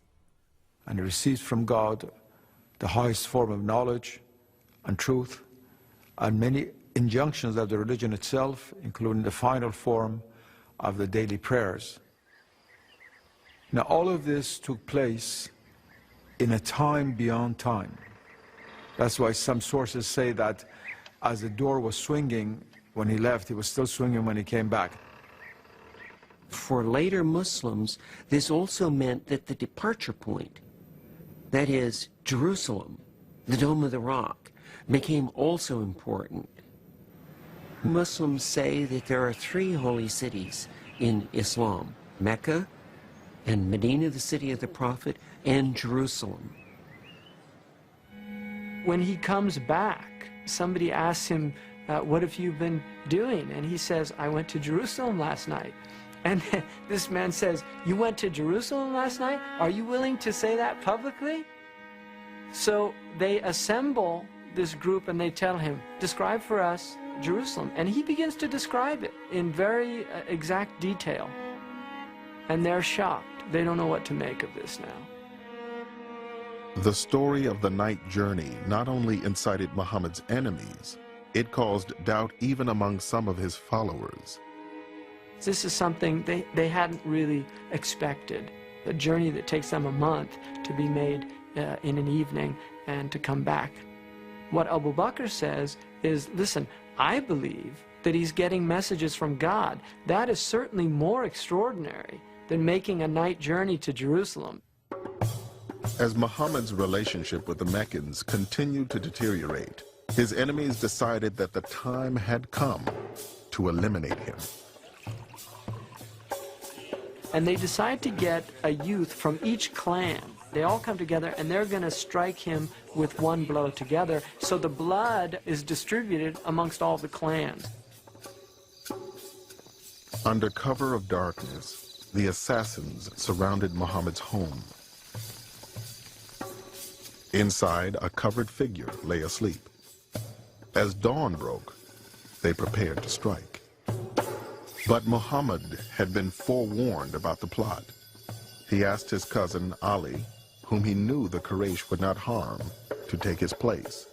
And he receives from God the highest form of knowledge and truth, and many injunctions of the religion itself, including the final form of the daily prayers. Now, all of this took place in a time beyond time. That's why some sources say that as the door was swinging when he left, he was still swinging when he came back. For later Muslims, this also meant that the departure point, that is, Jerusalem, the Dome of the Rock, became also important. Muslims say that there are three holy cities in Islam: Mecca, and Medina, the city of the Prophet, and Jerusalem. When he comes back, somebody asks him, what have you been doing? And he says, I went to Jerusalem last night. And this man says, you went to Jerusalem last night? Are you willing to say that publicly? So they assemble this group and they tell him, describe for us Jerusalem. And he begins to describe it in very exact detail. And they're shocked. They don't know what to make of this now. The story of the night journey not only incited Muhammad's enemies, it caused doubt even among some of his followers. This is something they hadn't really expected. A journey that takes them a month to be made in an evening and to come back. What Abu Bakr says is, listen, I believe that he's getting messages from God. That is certainly more extraordinary than making a night journey to Jerusalem. As Muhammad's relationship with the Meccans continued to deteriorate, his enemies decided that the time had come to eliminate him. And they decide to get a youth from each clan. They all come together and they're going to strike him with one blow together, so the blood is distributed amongst all the clans. Under cover of darkness, the assassins surrounded Muhammad's home. Inside, a covered figure lay asleep. As dawn broke, they prepared to strike. But Muhammad had been forewarned about the plot. He asked his cousin Ali, whom he knew the Quraysh would not harm, to take his place.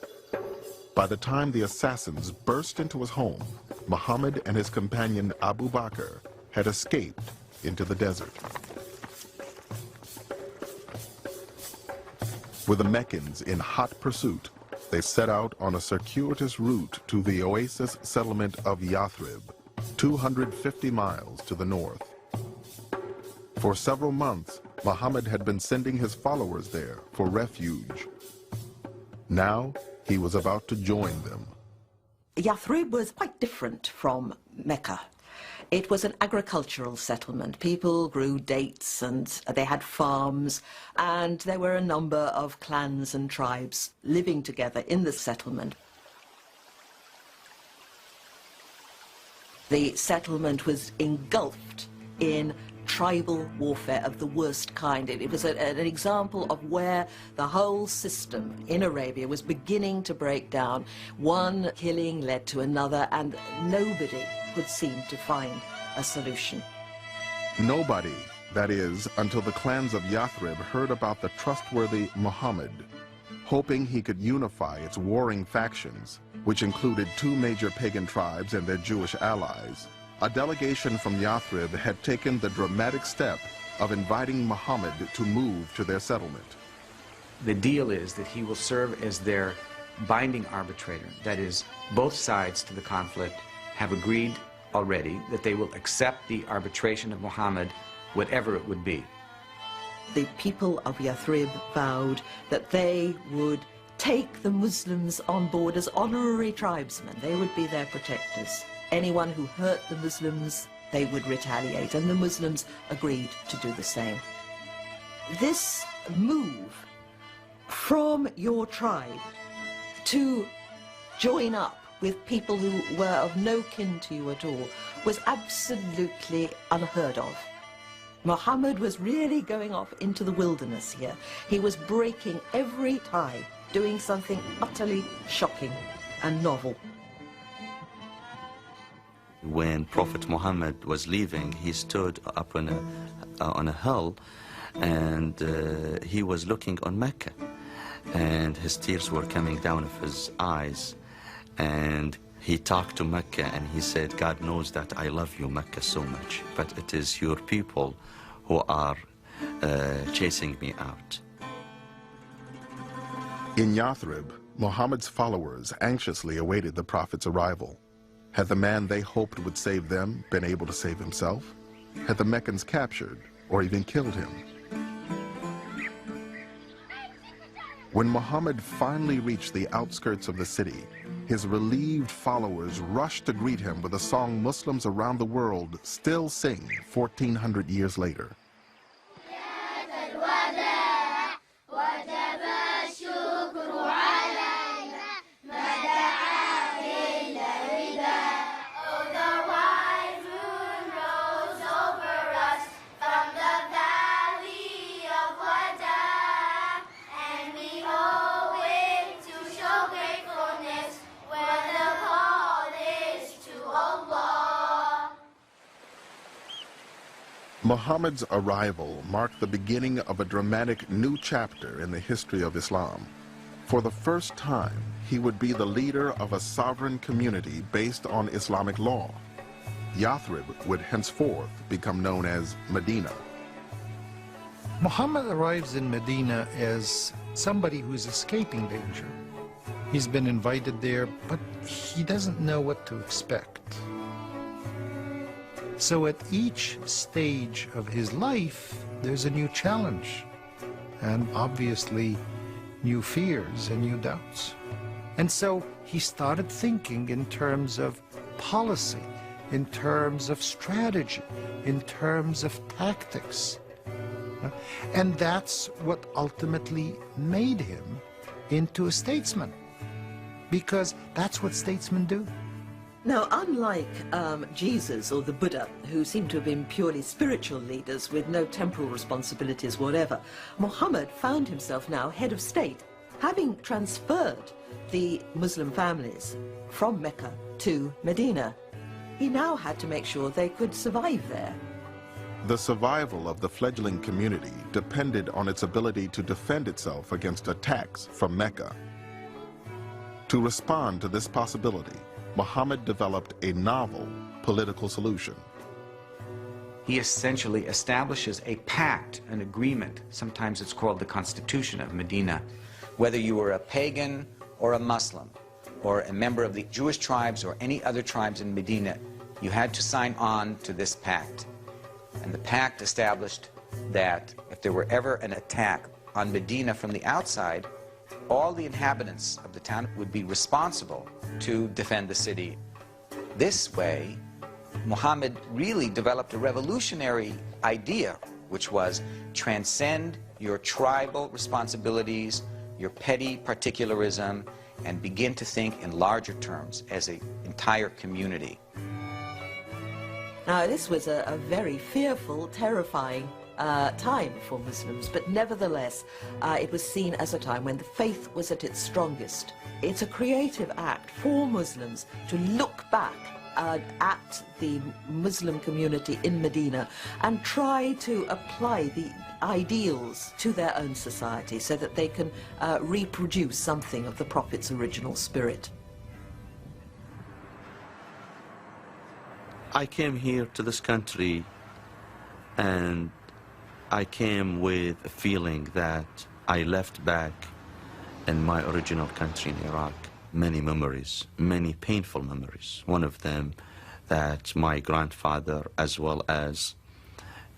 By the time the assassins burst into his home, Muhammad and his companion Abu Bakr had escaped into the desert. With the Meccans in hot pursuit, they set out on a circuitous route to the oasis settlement of Yathrib, 250 miles to the north. For several months, Muhammad had been sending his followers there for refuge. Now, he was about to join them. Yathrib was quite different from Mecca. It was an agricultural settlement. People grew dates and they had farms, and there were a number of clans and tribes living together in the settlement. The settlement was engulfed in tribal warfare of the worst kind. It was an example of where the whole system in Arabia was beginning to break down. One killing led to another, and nobody could seem to find a solution. Nobody, that is, until the clans of Yathrib heard about the trustworthy Muhammad, hoping he could unify its warring factions, which included two major pagan tribes and their Jewish allies. A delegation from Yathrib had taken the dramatic step of inviting Muhammad to move to their settlement. The deal is that he will serve as their binding arbitrator. That is, both sides to the conflict have agreed already that they will accept the arbitration of Muhammad, whatever it would be. The people of Yathrib vowed that they would take the Muslims on board as honorary tribesmen. They would be their protectors. Anyone who hurt the Muslims, they would retaliate, and the Muslims agreed to do the same. This move from your tribe to join up with people who were of no kin to you at all was absolutely unheard of. Muhammad was really going off into the wilderness here. He was breaking every tie, doing something utterly shocking and novel. When Prophet Muhammad was leaving, he stood up on a hill, and he was looking on Mecca, and his tears were coming down of his eyes, and he talked to Mecca and he said, God knows that I love you, Mecca, so much, but it is your people who are chasing me out. In Yathrib, Muhammad's followers anxiously awaited the Prophet's arrival. Had the man they hoped would save them been able to save himself? Had the Meccans captured or even killed him? When Muhammad finally reached the outskirts of the city, his relieved followers rushed to greet him with a song Muslims around the world still sing 1,400 years later. Muhammad's arrival marked the beginning of a dramatic new chapter in the history of Islam. For the first time, he would be the leader of a sovereign community based on Islamic law. Yathrib would henceforth become known as Medina. Muhammad arrives in Medina as somebody who's escaping danger. He's been invited there, but he doesn't know what to expect. So at each stage of his life, there's a new challenge, and obviously new fears and new doubts. And so he started thinking in terms of policy, in terms of strategy, in terms of tactics. And that's what ultimately made him into a statesman, because that's what statesmen do. Now, unlike Jesus or the Buddha, who seem to have been purely spiritual leaders with no temporal responsibilities whatever, Muhammad found himself now head of state, having transferred the Muslim families from Mecca to Medina. He now had to make sure they could survive there. The survival of the fledgling community depended on its ability to defend itself against attacks from Mecca. To respond to this possibility, Muhammad developed a novel political solution. He essentially establishes a pact, an agreement. Sometimes it's called the Constitution of Medina. Whether you were a pagan or a Muslim, or a member of the Jewish tribes or any other tribes in Medina, you had to sign on to this pact. And the pact established that if there were ever an attack on Medina from the outside, all the inhabitants of the town would be responsible to defend the city. This way, Muhammad really developed a revolutionary idea, which was transcend your tribal responsibilities, your petty particularism, and begin to think in larger terms as an entire community. Now, this was a very fearful, terrifying time for Muslims, but nevertheless, it was seen as a time when the faith was at its strongest. It's a creative act for Muslims to look back at the Muslim community in Medina and try to apply the ideals to their own society so that they can reproduce something of the Prophet's original spirit. I came here to this country and I came with a feeling that I left back in my original country in Iraq many memories, many painful memories. One of them that my grandfather as well as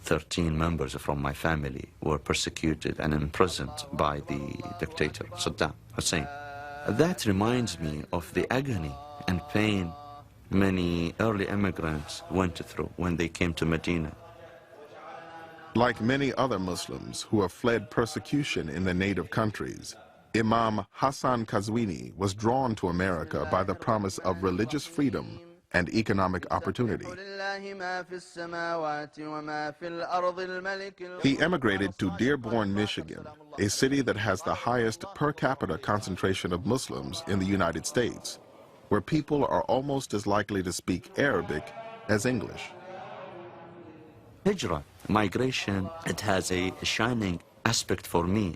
13 members from my family were persecuted and imprisoned by the dictator Saddam Hussein. That reminds me of the agony and pain many early immigrants went through when they came to Medina. Like many other Muslims who have fled persecution in their native countries, Imam Hassan Qazwini was drawn to America by the promise of religious freedom and economic opportunity. He emigrated to Dearborn, Michigan, a city that has the highest per capita concentration of Muslims in the United States, where people are almost as likely to speak Arabic as English. Hijrah, migration, it has a shining aspect for me,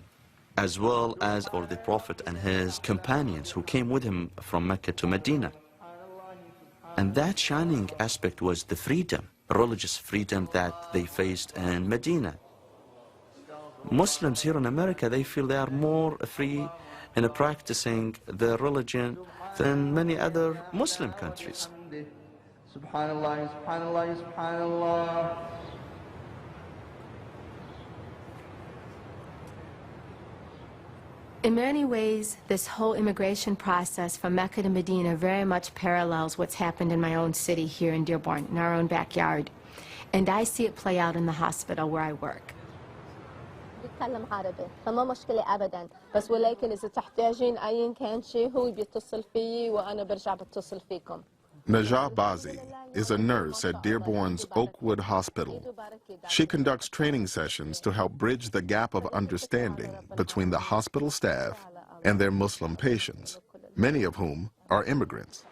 as well as for the Prophet and his companions who came with him from Mecca to Medina. And that shining aspect was the freedom, religious freedom that they faced in Medina. Muslims here in America, they feel they are more free in practicing their religion than many other Muslim countries. Subhanallah, subhanallah, subhanallah. In many ways, this whole immigration process from Mecca to Medina very much parallels what's happened in my own city here in Dearborn, in our own backyard. And I see it play out in the hospital where I work. بيتكلم عربي فما مشكلة أبدا بس ولكن إذا تحتاجين أي كان شيء هو بيتصل فيي وأنا برجع بتصل فيكم. Najah Bazi is a nurse at Dearborn's Oakwood Hospital. She conducts training sessions to help bridge the gap of understanding between the hospital staff and their Muslim patients, many of whom are immigrants.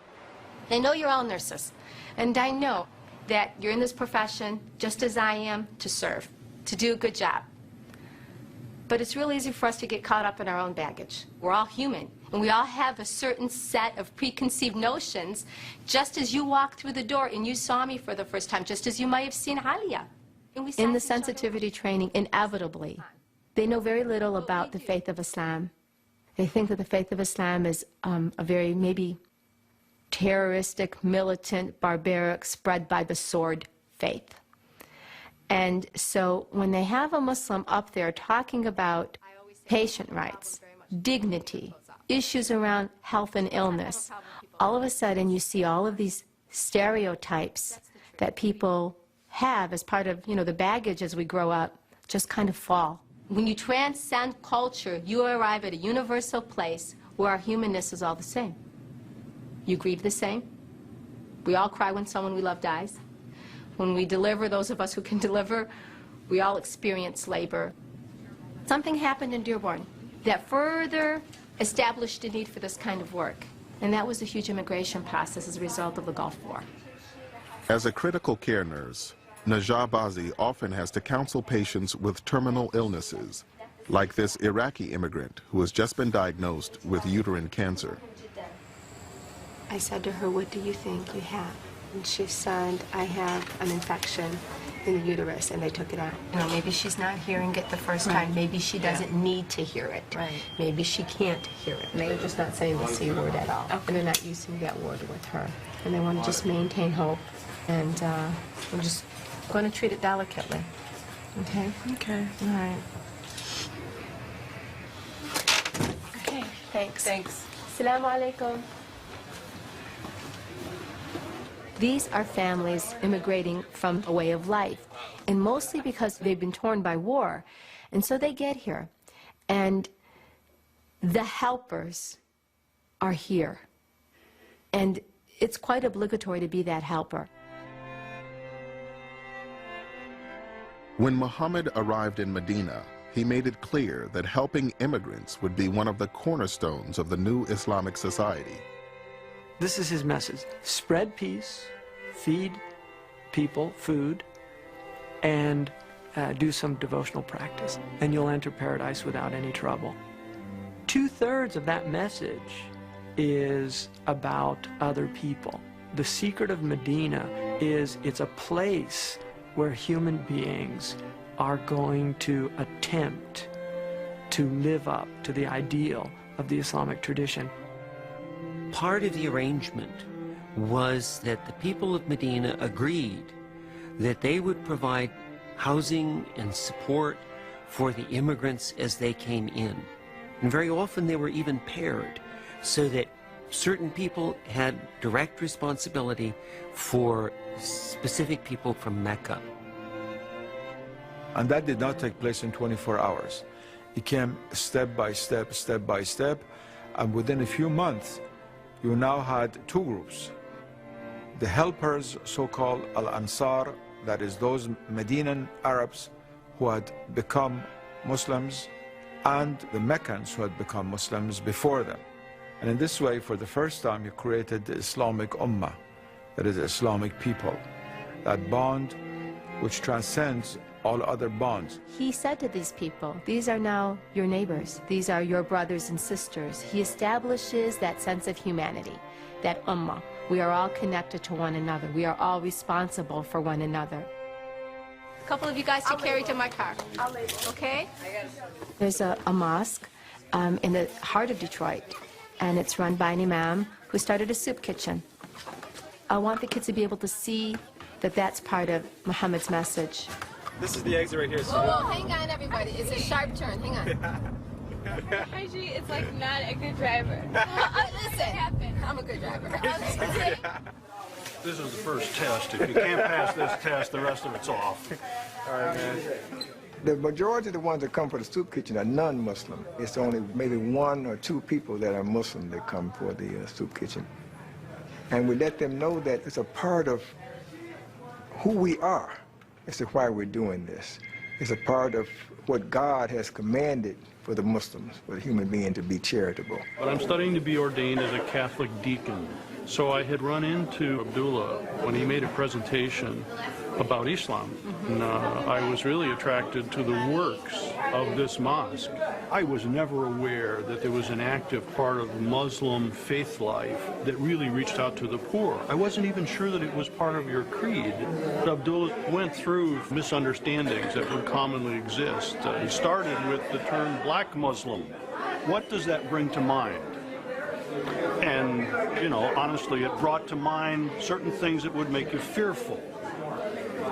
I know you're all nurses, and I know that you're in this profession, just as I am, to serve, to do a good job. But it's real easy for us to get caught up in our own baggage. We're all human, and we all have a certain set of preconceived notions, just as you walked through the door and you saw me for the first time, just as you might have seen Alia. In the sensitivity training, inevitably, they know very little about the faith of Islam. They think that the faith of Islam is a very maybe terroristic, militant, barbaric, spread by the sword faith. And so when they have a Muslim up there talking about patient rights, dignity, issues around health and illness, all of a sudden you see all of these stereotypes that people have as part of, the baggage as we grow up, just kind of fall. When you transcend culture, you arrive at a universal place where our humanness is all the same. You grieve the same. We all cry when someone we love dies. When we deliver, those of us who can deliver, we all experience labor. Something happened in Dearborn that further established a need for this kind of work, and that was a huge immigration process as a result of the Gulf War. As a critical care nurse, Najah Bazi often has to counsel patients with terminal illnesses, like this Iraqi immigrant who has just been diagnosed with uterine cancer. I said to her, "What do you think you have?" And she said, "I have an infection in the uterus," and they took it out. Maybe she's not hearing it the first time. Maybe she doesn't need to hear it. Maybe she can't hear it. They're just not saying the C word at all. And they're not using that word with her. And they want to just maintain hope. And we're just going to treat it delicately. Okay? Okay. All right. Okay. Thanks. Thanks. Assalamu alaikum. These are families immigrating from a way of life, and mostly because they've been torn by war. And so they get here, and the helpers are here. And it's quite obligatory to be that helper. When Muhammad arrived in Medina, he made it clear that helping immigrants would be one of the cornerstones of the new Islamic society. This is his message. Spread peace, feed people food, and do some devotional practice, and you'll enter paradise without any trouble. 2/3 of that message is about other people. The secret of Medina is it's a place where human beings are going to attempt to live up to the ideal of the Islamic tradition. Part of the arrangement was that the people of Medina agreed that they would provide housing and support for the immigrants as they came in. And very often they were even paired, so that certain people had direct responsibility for specific people from Mecca. And that did not take place in 24 hours. It came step by step, and within a few months, you now had two groups. The helpers, so-called Al-Ansar, that is those Medinan Arabs who had become Muslims, and the Meccans who had become Muslims before them. And in this way, for the first time, you created the Islamic Ummah, that is, Islamic people, that bond which transcends all other bonds. He said to these people, these are now your neighbors, these are your brothers and sisters. He establishes that sense of humanity, that ummah. We are all connected to one another. We are all responsible for one another. A couple of you guys to carry to my car, okay? There's a mosque in the heart of Detroit, and it's run by an imam who started a soup kitchen. I want the kids to be able to see that that's part of Muhammad's message. This is the exit right here. So whoa, hang on, everybody. It's a sharp turn. Hang on. Actually, it's like not a good driver. Listen, I'm a good driver. This is the first test. If you can't pass this test, the rest of it's off. All right, man. The majority of the ones that come for the soup kitchen are non-Muslim. It's only maybe 1 or 2 people that are Muslim that come for the soup kitchen. And we let them know that it's a part of who we are. It's why we're doing this. It's a part of what God has commanded for the Muslims, for the human being to be charitable. But I'm studying to be ordained as a Catholic deacon. So I had run into Abdullah when he made a presentation about Islam, and I was really attracted to the works of this mosque. I was never aware that there was an active part of Muslim faith life that really reached out to the poor. I wasn't even sure that it was part of your creed. But Abdullah went through misunderstandings that would commonly exist. He started with the term black Muslim. What does that bring to mind? And, you know, honestly, it brought to mind certain things that would make you fearful.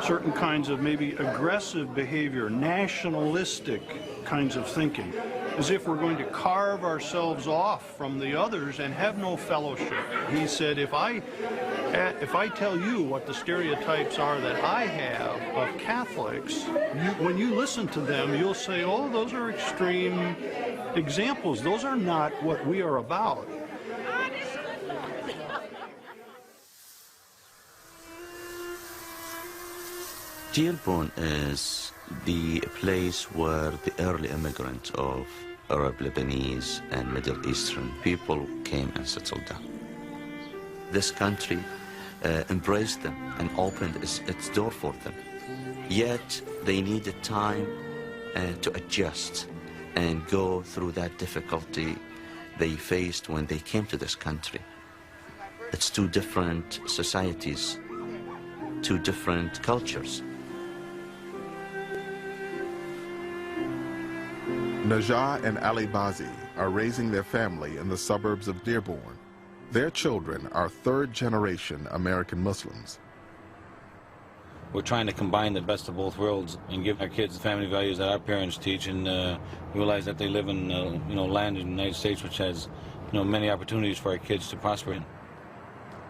Certain kinds of maybe aggressive behavior, nationalistic kinds of thinking, as if we're going to carve ourselves off from the others and have no fellowship. He said, if I tell you what the stereotypes are that I have of Catholics, when you listen to them, you'll say, oh, those are extreme examples. Those are not what we are about. Dearborn is the place where the early immigrants of Arab, Lebanese, and Middle Eastern people came and settled down. This country embraced them and opened its door for them. Yet they needed time to adjust and go through that difficulty they faced when they came to this country. It's two different societies, two different cultures. Najah and Ali Bazi are raising their family in the suburbs of Dearborn. Their children are third-generation American Muslims. We're trying to combine the best of both worlds and give our kids the family values that our parents teach, and realize that they live in land in the United States which has many opportunities for our kids to prosper in.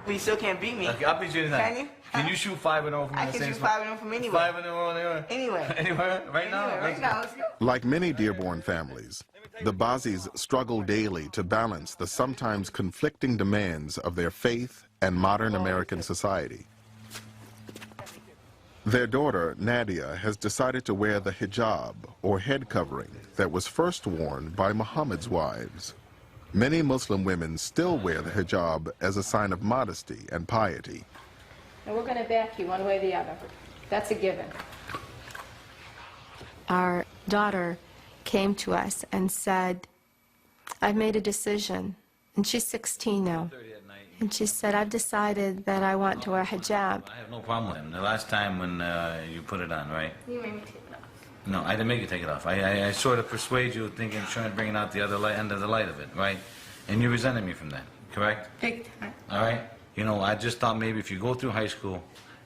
You still can't beat me. Okay, I'll beat you tonight. Can you? Can you shoot 5 in a row from the same spot? I can shoot 5 in a row from anywhere. 5 in a row anywhere? Anywhere. Anywhere? Right now? Right now. Let's go. Like many Dearborn families, the Bazis struggle daily to balance the sometimes conflicting demands of their faith and modern American society. Their daughter, Nadia, has decided to wear the hijab, or head covering, that was first worn by Muhammad's wives. Many Muslim women still wear the hijab as a sign of modesty and piety. And we're going to back you one way or the other. That's a given. Our daughter came to us and said, I've made a decision. And she's 16 now. And she said, I've decided that I want to wear hijab. I have no problem with him. The last time when you put it on, right? You made me take it off. No, I didn't make you take it off. I sort of persuade you, thinking, trying to bring out the other end of the light of it, right? And you resented me from that, correct? Big time. All right? I just thought maybe if you go through high school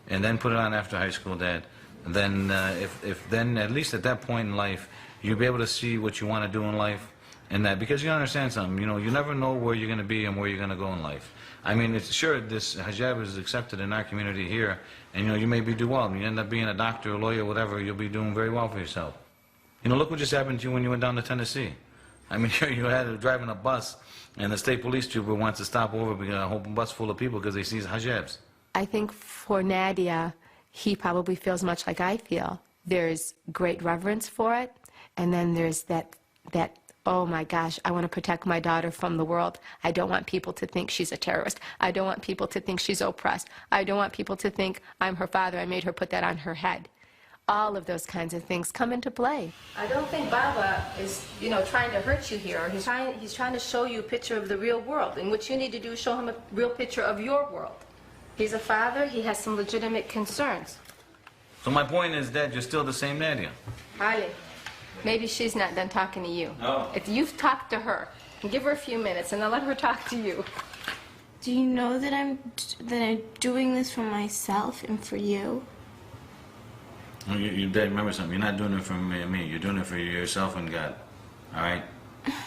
and then put it on after high school, Dad, then if then at least at that point in life, you'll be able to see what you want to do in life, and that, because you understand something, you never know where you're going to be and where you're going to go in life. I mean, it's sure this hijab is accepted in our community here, and you may do well. You end up being a doctor, a lawyer, whatever, you'll be doing very well for yourself. Look what just happened to you when you went down to Tennessee. I mean, you had driving a bus, and the state police trooper wants to stop over a whole bus full of people because they see hijabs. I think for Nadia, he probably feels much like I feel. There's great reverence for it, and then there's that oh my gosh, I want to protect my daughter from the world. I don't want people to think she's a terrorist. I don't want people to think she's oppressed. I don't want people to think I'm her father, I made her put that on her head. All of those kinds of things come into play. I don't think Baba is, trying to hurt you here. He's trying to show you a picture of the real world, and what you need to do is show him a real picture of your world. He's a father, he has some legitimate concerns. So my point is that you're still the same Nadia. Ali, maybe she's not done talking to you. No. If you've talked to her, give her a few minutes and then let her talk to you. Do you know that I'm doing this for myself and for you? You Dad, remember something. You're not doing it for me. You're doing it for yourself and God. All right?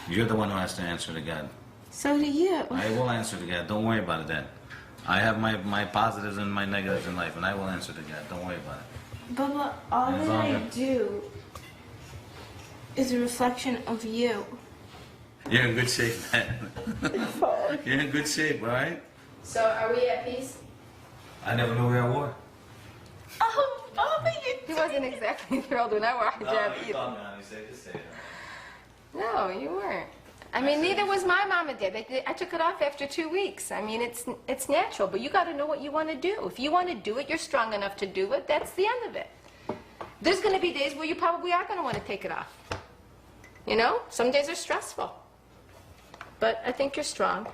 You're the one who has to answer to God. So do you. I will answer to God. Don't worry about it, Dad. I have my positives and my negatives in life, and I will answer to God. Don't worry about it. Baba, all that I do is a reflection of you. You're in good shape, man. You're in good shape, all right? So are we at peace? I never knew we were at war. Oh, Baba, He wasn't exactly thrilled when I wore hijab either. Calm down. Just say it. No, you weren't. I mean, neither was my mama did. I took it off after 2 weeks. I mean, it's natural, but you got to know what you want to do. If you want to do it, you're strong enough to do it. That's the end of it. There's going to be days where you probably are going to want to take it off. You know, some days are stressful, but I think you're strong.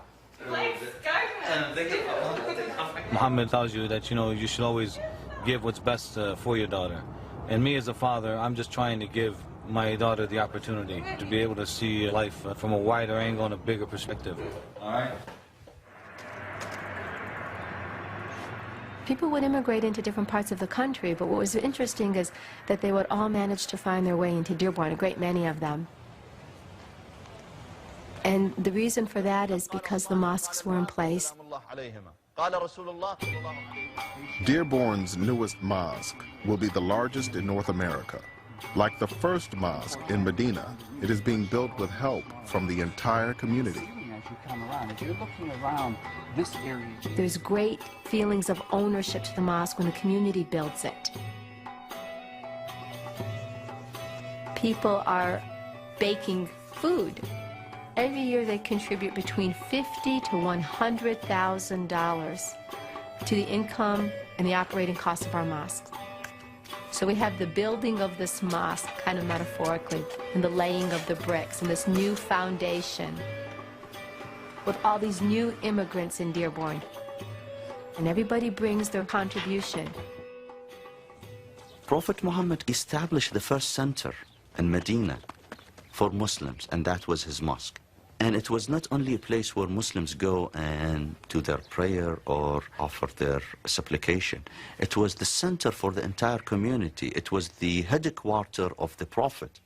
Muhammad tells you that, you know, you should always give what's best for your daughter. And me as a father, I'm just trying to give my daughter the opportunity to be able to see life from a wider angle and a bigger perspective. All right? People would immigrate into different parts of the country, but what was interesting is that they would all manage to find their way into Dearborn, a great many of them. And the reason for that is because the mosques were in place. Dearborn's newest mosque will be the largest in North America. Like the first mosque in Medina, it is being built with help from the entire community. There's great feelings of ownership to the mosque when the community builds it. People are baking food. Every year they contribute between $50,000 to $100,000 to the income and the operating costs of our mosques. So we have the building of this mosque, kind of metaphorically, and the laying of the bricks, and this new foundation with all these new immigrants in Dearborn. And everybody brings their contribution. Prophet Muhammad established the first center in Medina for Muslims, and that was his mosque. And it was not only a place where Muslims go and do their prayer or offer their supplication. It was the center for the entire community. It was the headquarters of the Prophet.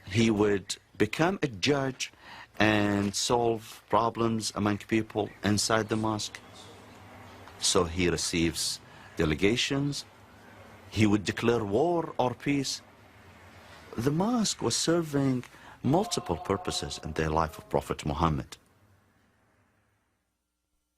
He would become a judge and solve problems among people inside the mosque. So he receives delegations. He would declare war or peace. The mosque was serving multiple purposes in the life of Prophet Muhammad.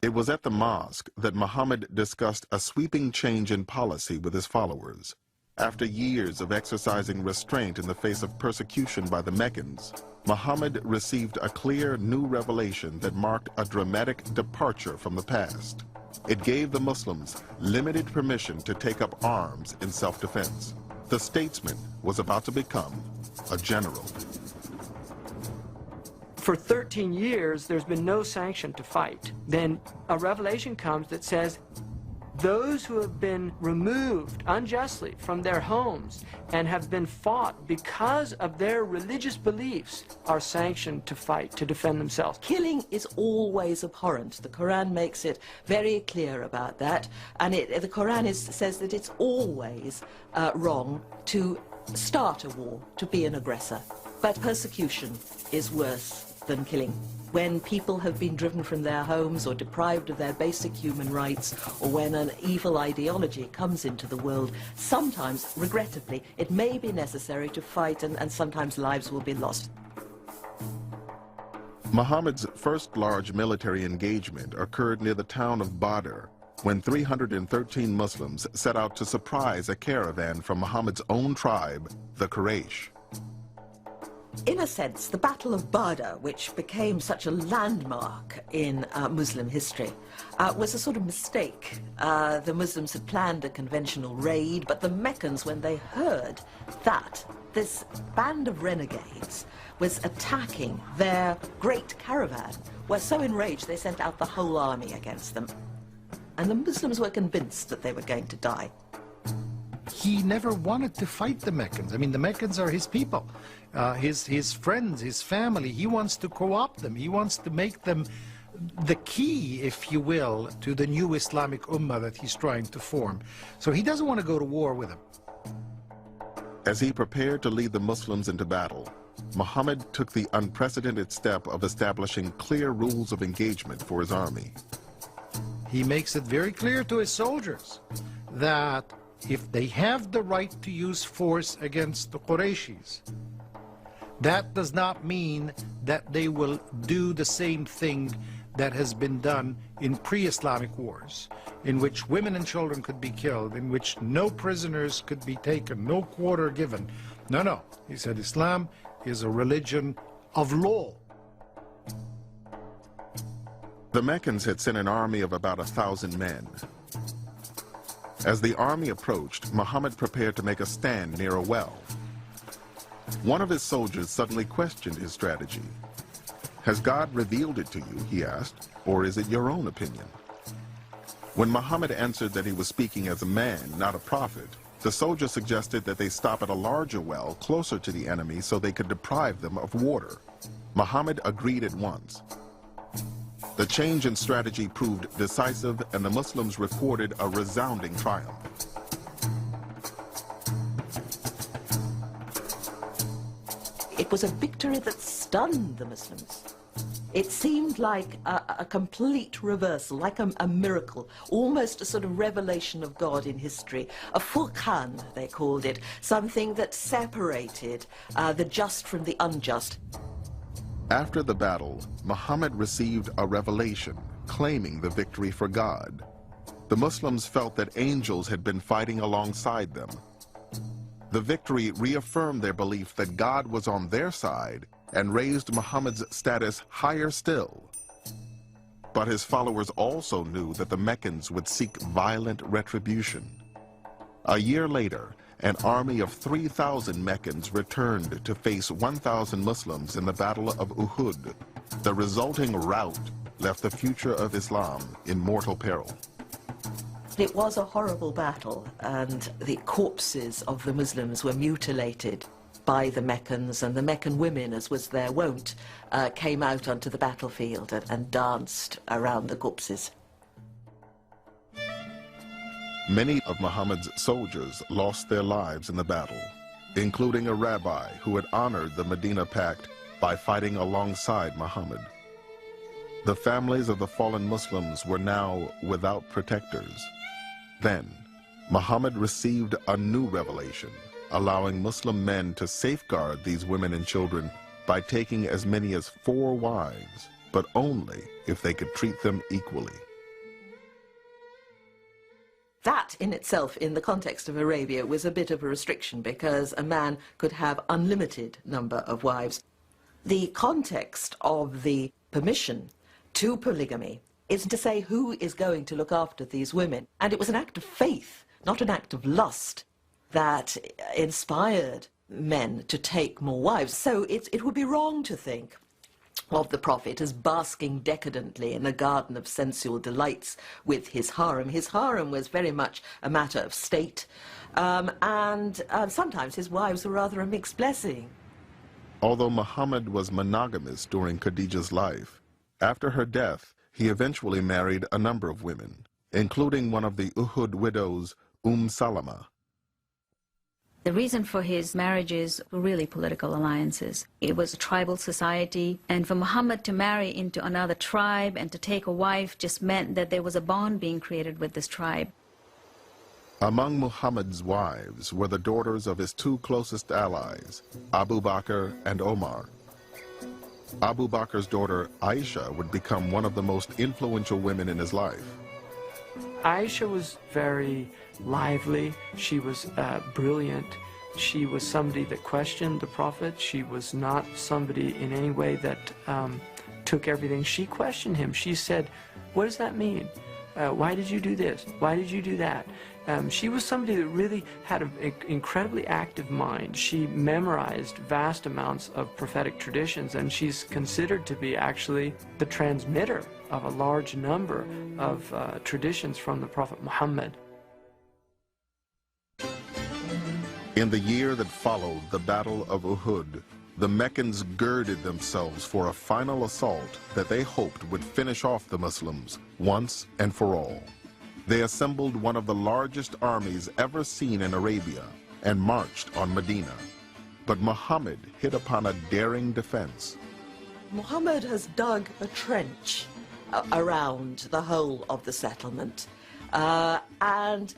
It was at the mosque that Muhammad discussed a sweeping change in policy with his followers. After years of exercising restraint in the face of persecution by the Meccans, Muhammad received a clear new revelation that marked a dramatic departure from the past. It gave the Muslims limited permission to take up arms in self-defense. The statesman was about to become a general. For 13 years, there's been no sanction to fight. Then a revelation comes that says, those who have been removed unjustly from their homes and have been fought because of their religious beliefs are sanctioned to fight, to defend themselves. Killing is always abhorrent. The Quran makes it very clear about that. And the Quran says that it's always wrong to start a war, to be an aggressor. But persecution is worse than killing. When people have been driven from their homes or deprived of their basic human rights, or when an evil ideology comes into the world, sometimes, regrettably, it may be necessary to fight, and sometimes lives will be lost. Muhammad's first large military engagement occurred near the town of Badr, when 313 Muslims set out to surprise a caravan from Muhammad's own tribe, the Quraysh. In a sense, the Battle of Badr, which became such a landmark in Muslim history, was a sort of mistake. The Muslims had planned a conventional raid, but the Meccans, when they heard that this band of renegades was attacking their great caravan, were so enraged they sent out the whole army against them. And the Muslims were convinced that they were going to die. He never wanted to fight the Meccans. I mean, the Meccans are his people, his friends, his family. He wants to co-opt them. He wants to make them the key, if you will, to the new Islamic Ummah that he's trying to form. So he doesn't want to go to war with them. As he prepared to lead the Muslims into battle, Muhammad took the unprecedented step of establishing clear rules of engagement for his army. He makes it very clear to his soldiers that if they have the right to use force against the Qurayshis, that does not mean that they will do the same thing that has been done in pre-Islamic wars, in which women and children could be killed, in which no prisoners could be taken, no quarter given. No, no. He said Islam is a religion of law. The Meccans had sent an army of about 1,000 men. As the army approached, Muhammad prepared to make a stand near a well. One of his soldiers suddenly questioned his strategy. "Has God revealed it to you," he asked, "or is it your own opinion?" When Muhammad answered that he was speaking as a man, not a prophet, the soldier suggested that they stop at a larger well closer to the enemy so they could deprive them of water. Muhammad agreed at once. The change in strategy proved decisive, and the Muslims recorded a resounding triumph. It was a victory that stunned the Muslims. It seemed like a complete reversal, like a miracle, almost a sort of revelation of God in history. A furqan, they called it, something that separated the just from the unjust. After the battle, Muhammad received a revelation claiming the victory for God. The Muslims felt that angels had been fighting alongside them. The victory reaffirmed their belief that God was on their side and raised Muhammad's status higher still. But his followers also knew that the Meccans would seek violent retribution. A year later, an army of 3,000 Meccans returned to face 1,000 Muslims in the Battle of Uhud. The resulting rout left the future of Islam in mortal peril. It was a horrible battle, and the corpses of the Muslims were mutilated by the Meccans, and the Meccan women, as was their wont, came out onto the battlefield and danced around the corpses. Many of Muhammad's soldiers lost their lives in the battle, including a rabbi who had honored the Medina Pact by fighting alongside Muhammad. The families of the fallen Muslims were now without protectors. Then, Muhammad received a new revelation, allowing Muslim men to safeguard these women and children by taking as many as 4 wives, but only if they could treat them equally. That in itself, in the context of Arabia, was a bit of a restriction because a man could have unlimited number of wives. The context of the permission to polygamy is to say who is going to look after these women. And it was an act of faith, not an act of lust, that inspired men to take more wives. So it would be wrong to think of the Prophet as basking decadently in a garden of sensual delights with his harem. His harem was very much a matter of state, and sometimes his wives were rather a mixed blessing. Although Muhammad was monogamous during Khadija's life, after her death, he eventually married a number of women, including one of the Uhud widows, Salama. The reason for his marriages were really political alliances. It was a tribal society, and for Muhammad to marry into another tribe and to take a wife just meant that there was a bond being created with this tribe. Among Muhammad's wives were the daughters of his 2 closest allies, Abu Bakr and Omar. Abu Bakr's daughter, Aisha, would become one of the most influential women in his life. Aisha was very lively. She was brilliant. She was somebody that questioned the Prophet. She was not somebody in any way that took everything. She questioned him. She said, "What does that mean? Why did you do this? Why did you do that?" She was somebody that really had an incredibly active mind. She memorized vast amounts of prophetic traditions, and she's considered to be actually the transmitter of a large number of traditions from the Prophet Muhammad. In the year that followed the Battle of Uhud, the Meccans girded themselves for a final assault that they hoped would finish off the Muslims once and for all. They assembled one of the largest armies ever seen in Arabia and marched on Medina. But Muhammad hit upon a daring defense. Muhammad has dug a trench around the whole of the settlement. And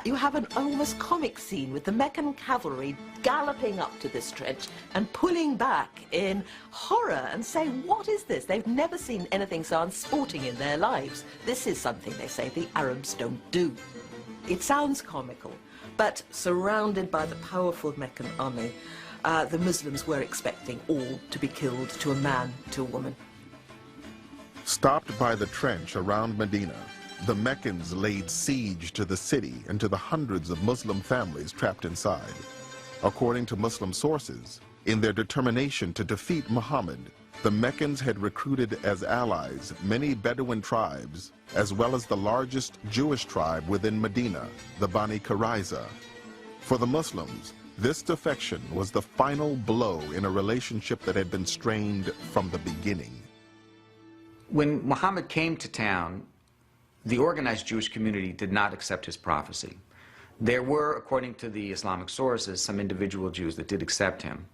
you have an almost comic scene with the Meccan cavalry galloping up to this trench and pulling back in horror and saying, "What is this?" They've never seen anything so unsporting in their lives. This is something, they say, the Arabs don't do. It sounds comical, but surrounded by the powerful Meccan army, the Muslims were expecting all to be killed, to a man, to a woman. Stopped by the trench around Medina, the Meccans laid siege to the city and to the hundreds of Muslim families trapped inside. According to Muslim sources, in their determination to defeat Muhammad, the Meccans had recruited as allies many Bedouin tribes, as well as the largest Jewish tribe within Medina, the Bani Qurayza. For the Muslims, this defection was the final blow in a relationship that had been strained from the beginning. When Muhammad came to town, the organized Jewish community did not accept his prophecy. There were, according to the Islamic sources, some individual Jews that did accept him.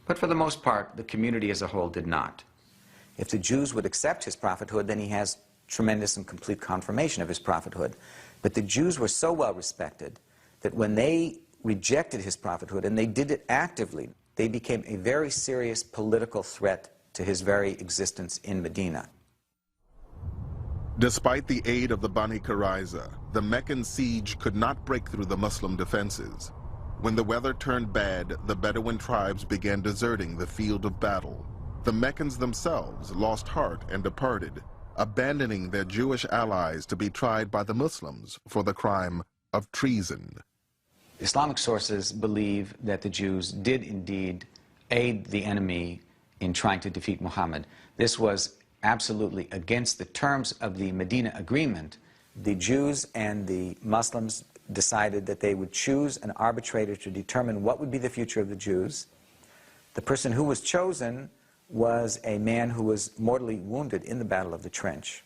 But for the most part, the community as a whole did not. If the Jews would accept his prophethood, then he has tremendous and complete confirmation of his prophethood. But the Jews were so well respected that when they rejected his prophethood, and they did it actively, they became a very serious political threat to his very existence in Medina. Despite the aid of the Bani Qurayza, the Meccan siege could not break through the Muslim defenses. When the weather turned bad, the Bedouin tribes began deserting the field of battle. The Meccans themselves lost heart and departed, abandoning their Jewish allies to be tried by the Muslims for the crime of treason. Islamic sources believe that the Jews did indeed aid the enemy in trying to defeat Muhammad. This was absolutely against the terms of the Medina Agreement. The Jews and the Muslims decided that they would choose an arbitrator to determine what would be the future of the Jews. The person who was chosen was a man who was mortally wounded in the Battle of the Trench.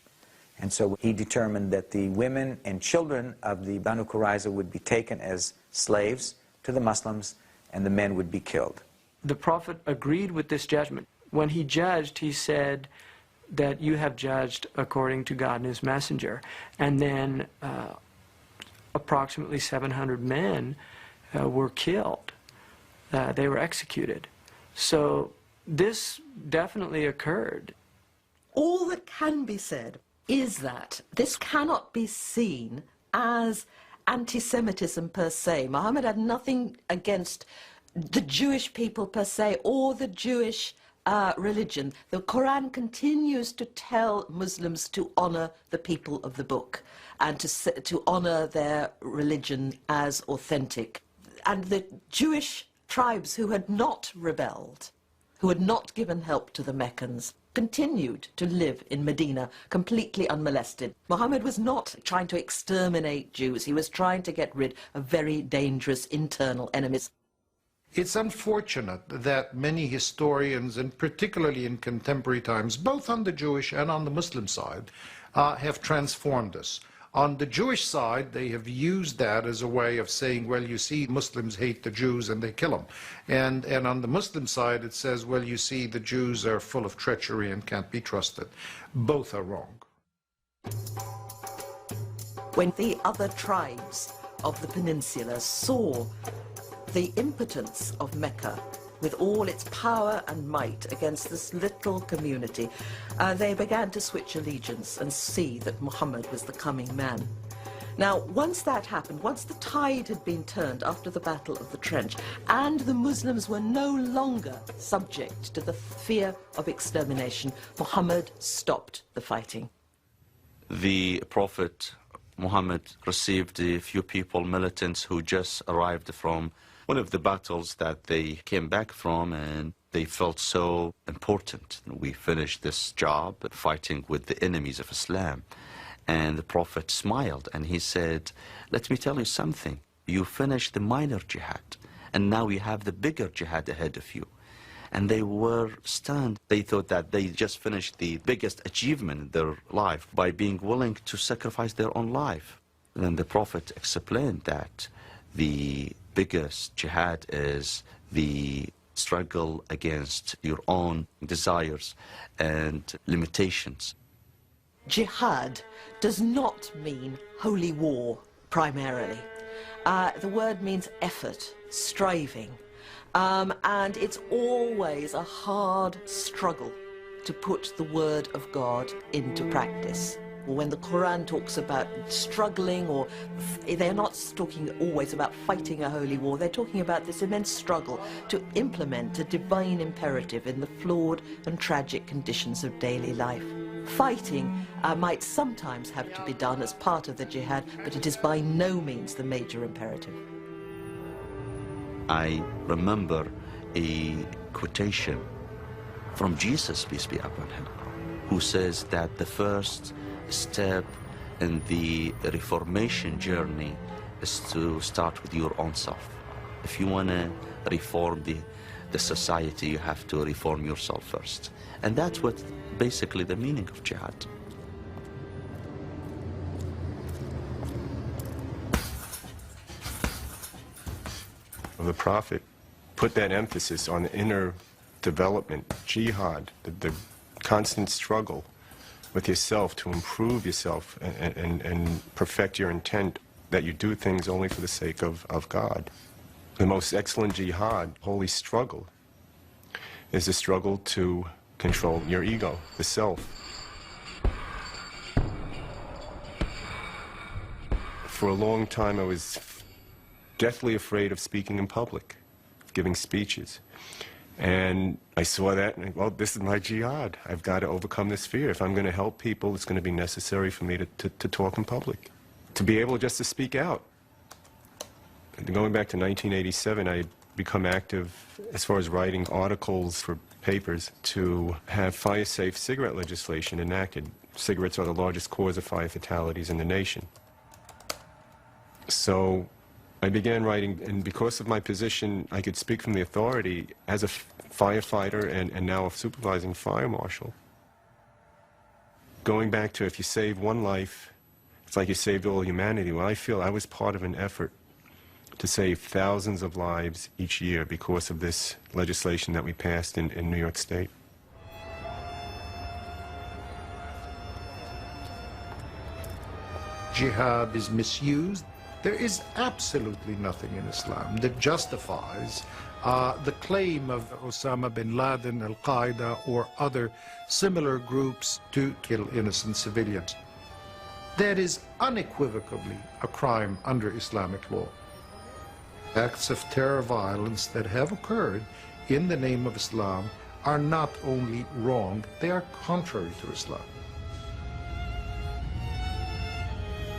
And so he determined that the women and children of the Banu Qurayza would be taken as slaves to the Muslims, and the men would be killed. The Prophet agreed with this judgment. When he judged, he said that you have judged according to God and his messenger. And then approximately 700 men were killed. They were executed. So this definitely occurred. All that can be said is that this cannot be seen as anti-Semitism per se. Muhammad had nothing against the Jewish people per se or the Jewish religion. The Quran continues to tell Muslims to honor the people of the book and to honor their religion as authentic. And the Jewish tribes who had not rebelled, who had not given help to the Meccans, continued to live in Medina completely unmolested. Muhammad was not trying to exterminate Jews. He was trying to get rid of very dangerous internal enemies. It's unfortunate that many historians, and particularly in contemporary times, both on the Jewish and on the Muslim side, have transformed us. On the Jewish side, they have used that as a way of saying, well, you see, Muslims hate the Jews and they kill them. And on the Muslim side, it says, well, you see, the Jews are full of treachery and can't be trusted. Both are wrong. When the other tribes of the peninsula saw the impotence of Mecca with all its power and might against this little community, they began to switch allegiance and see that Muhammad was the coming man. Now, once that happened, once the tide had been turned after the Battle of the Trench, and the Muslims were no longer subject to the fear of extermination, Muhammad stopped the fighting. The Prophet Muhammad received a few people, militants, who just arrived from one of the battles that they came back from, and they felt so important. We finished this job fighting with the enemies of Islam. And the Prophet smiled and he said, let me tell you something. You finished the minor jihad, and now you have the bigger jihad ahead of you. And they were stunned. They thought that they just finished the biggest achievement in their life by being willing to sacrifice their own life. And then the Prophet explained that the biggest jihad is the struggle against your own desires and limitations. Jihad does not mean holy war, primarily. The word means effort, striving, and it's always a hard struggle to put the word of God into practice. When the Quran talks about struggling, or they're not talking always about fighting a holy war, they're talking about this immense struggle to implement a divine imperative in the flawed and tragic conditions of daily life. Fighting might sometimes have to be done as part of the jihad, but it is by no means the major imperative. I remember a quotation from Jesus, peace be upon him, who says that the first step in the reformation journey is to start with your own self. If you want to reform the society, you have to reform yourself first. And that's what basically the meaning of jihad. The Prophet put that emphasis on inner development, jihad, the constant struggle with yourself to improve yourself and perfect your intent, that you do things only for the sake of God. The most excellent jihad, holy struggle, is the struggle to control your ego, the self. For a long time, I was deathly afraid of speaking in public, of giving speeches. And I saw that, and well, this is my jihad. I've got to overcome this fear. If I'm going to help people, it's going to be necessary for me to talk in public, to be able just to speak out. And going back to 1987, I had become active as far as writing articles for papers to have fire-safe cigarette legislation enacted. Cigarettes are the largest cause of fire fatalities in the nation. So I began writing, and because of my position, I could speak from the authority as a firefighter and now a supervising fire marshal. Going back to, if you save one life, it's like you saved all humanity. Well, I feel I was part of an effort to save thousands of lives each year because of this legislation that we passed in New York State. Jihad is misused. There is absolutely nothing in Islam that justifies the claim of Osama bin Laden, Al-Qaeda, or other similar groups to kill innocent civilians. That is unequivocally a crime under Islamic law. Acts of terror violence that have occurred in the name of Islam are not only wrong, they are contrary to Islam.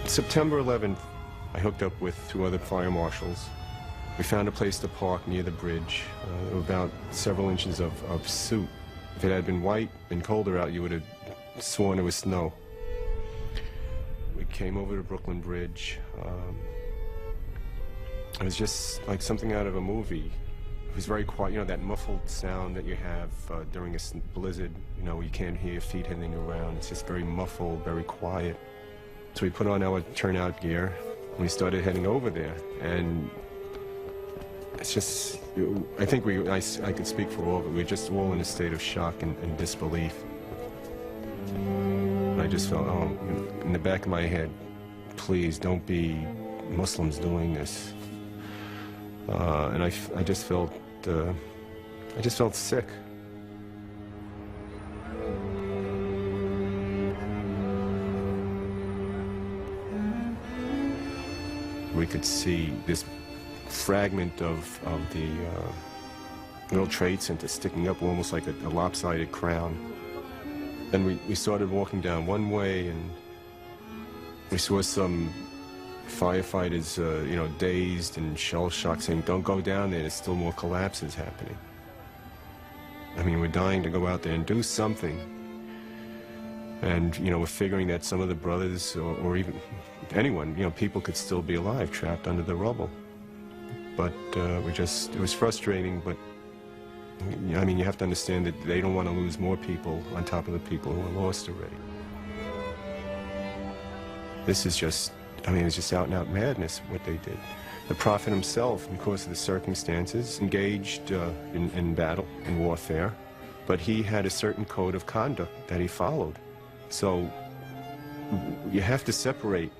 September 11th, I hooked up with 2 other fire marshals. We found a place to park near the bridge. There were about several inches of soot. If it had been white and colder out, you would have sworn it was snow. We came over to Brooklyn Bridge. It was just like something out of a movie. It was very quiet, you know, that muffled sound that you have during a blizzard, you know, you can't hear your feet hitting around. It's just very muffled, very quiet. So we put on our turnout gear, and we started heading over there. And it's just, I think I could speak for all of it. We were just all in a state of shock and disbelief. And I just felt, oh, in the back of my head, please don't be Muslims doing this. And I just felt sick. We could see this fragment of the World Trade Center sticking up almost like a lopsided crown. Then we started walking down one way, and we saw some firefighters, you know, dazed and shell-shocked, saying, don't go down there, there's still more collapses happening. I mean, we're dying to go out there and do something. And, you know, we're figuring that some of the brothers, or even anyone, you know, people could still be alive, trapped under the rubble. But it was frustrating, but, I mean, you have to understand that they don't want to lose more people on top of the people who are lost already. This is just, I mean, it's just out-and-out madness, what they did. The Prophet himself, because of the circumstances, engaged in battle, in warfare, but he had a certain code of conduct that he followed. So you have to separate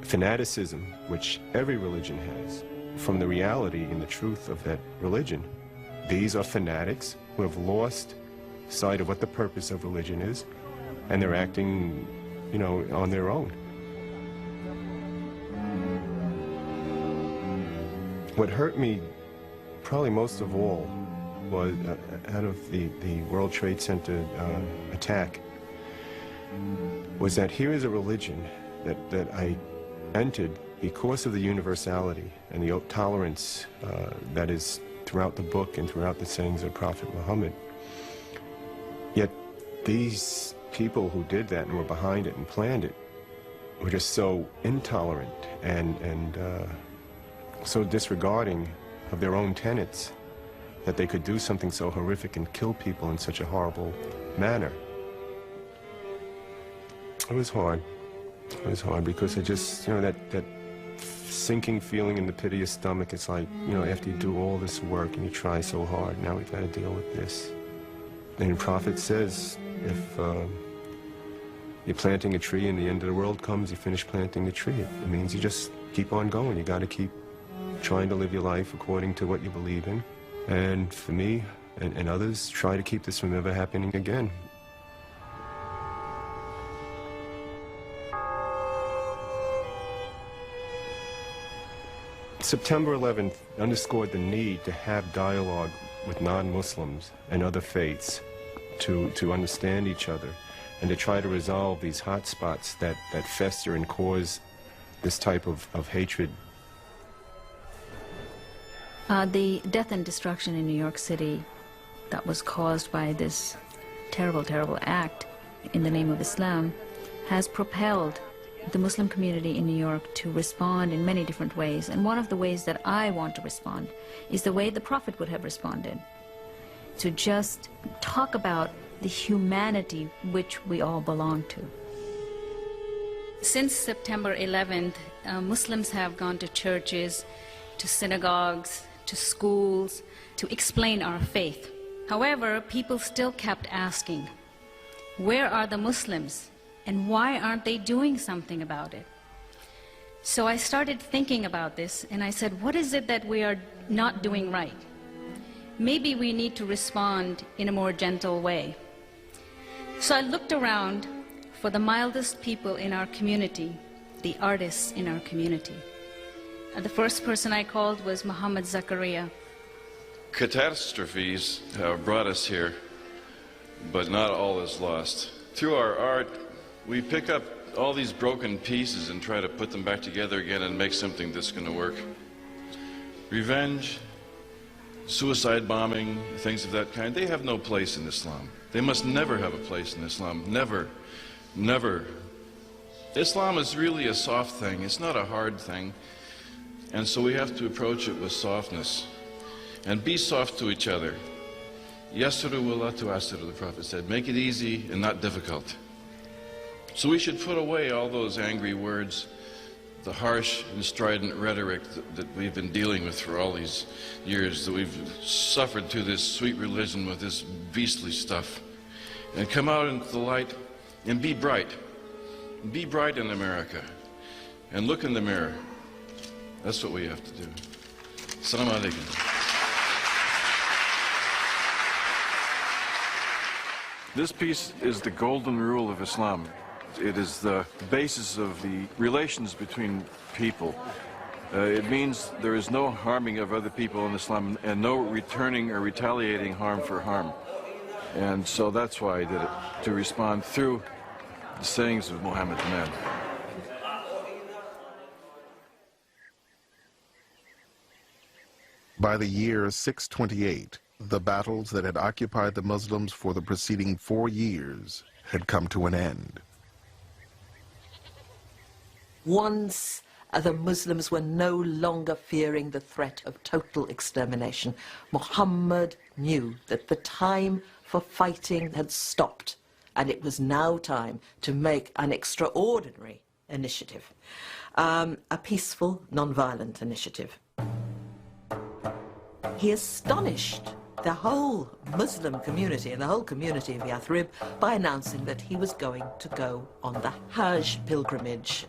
fanaticism, which every religion has, from the reality and the truth of that religion. These are fanatics who have lost sight of what the purpose of religion is, and they're acting, you know, on their own. What hurt me probably most of all was out of the World Trade Center attack was that here is a religion that I entered because of the universality and the tolerance that is throughout the book and throughout the sayings of Prophet Muhammad. Yet these people who did that and were behind it and planned it were just so intolerant and so disregarding of their own tenets that they could do something so horrific and kill people in such a horrible manner. It was hard. It was hard because it just, you know, that sinking feeling in the pit of your stomach. It's like, you know, after you do all this work and you try so hard, now we've got to deal with this. And the Prophet says, if you're planting a tree and the end of the world comes, you finish planting the tree. It means you just keep on going. You got to keep trying to live your life according to what you believe in. And for me and others, try to keep this from ever happening again. September 11th underscored the need to have dialogue with non-Muslims and other faiths to understand each other and to try to resolve these hot spots that fester and cause this type of hatred. The death and destruction in New York City that was caused by this terrible, terrible act in the name of Islam has propelled the Muslim community in New York to respond in many different ways. And one of the ways that I want to respond is the way the Prophet would have responded, to just talk about the humanity which we all belong to. Since September 11th, Muslims have gone to churches, to synagogues, to schools, to explain our faith. However, people still kept asking, where are the Muslims? And why aren't they doing something about it? So I started thinking about this, and I said, what is it that we are not doing right? Maybe we need to respond in a more gentle way. So I looked around for the mildest people in our community, the artists in our community. And the first person I called was Muhammad Zakaria. Catastrophes have brought us here, but not all is lost. Through our art, we pick up all these broken pieces and try to put them back together again and make something that's going to work. Revenge, suicide bombing, things of that kind, they have no place in Islam. They must never have a place in Islam. Never. Never. Islam is really a soft thing. It's not a hard thing. And so we have to approach it with softness. And be soft to each other. Yassiru wa la tu'assiru, the Prophet said. Make it easy and not difficult. So we should put away all those angry words, the harsh and strident rhetoric that we've been dealing with for all these years, that we've suffered through this sweet religion with this beastly stuff, and come out into the light and be bright. Be bright in America, and look in the mirror. That's what we have to do. Assalamu alaikum. This piece is the golden rule of Islam. It is the basis of the relations between people. It means there is no harming of other people in Islam and no returning or retaliating harm for harm. And so that's why I did it, to respond through the sayings of Muhammad the man. By the year 628, the battles that had occupied the Muslims for the preceding 4 years had come to an end. Once the Muslims were no longer fearing the threat of total extermination. Muhammad knew that the time for fighting had stopped, and it was now time to make an extraordinary initiative, a peaceful, non-violent initiative. He astonished the whole Muslim community and the whole community of Yathrib by announcing that he was going to go on the Hajj pilgrimage.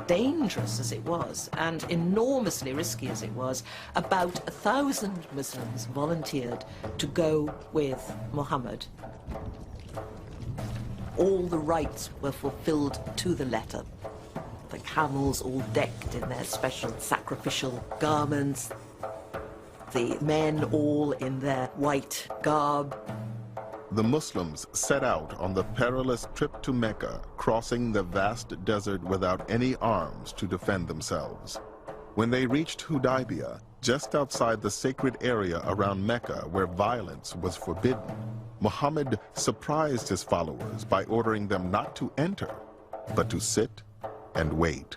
Dangerous as it was, and enormously risky as it was, about 1,000 Muslims volunteered to go with Muhammad. All the rites were fulfilled to the letter. The camels all decked in their special sacrificial garments, the men all in their white garb. the Muslims set out on the perilous trip to Mecca, crossing the vast desert without any arms to defend themselves. When they reached Hudaybiyah, just outside the sacred area around Mecca where violence was forbidden, Muhammad surprised his followers by ordering them not to enter, but to sit and wait.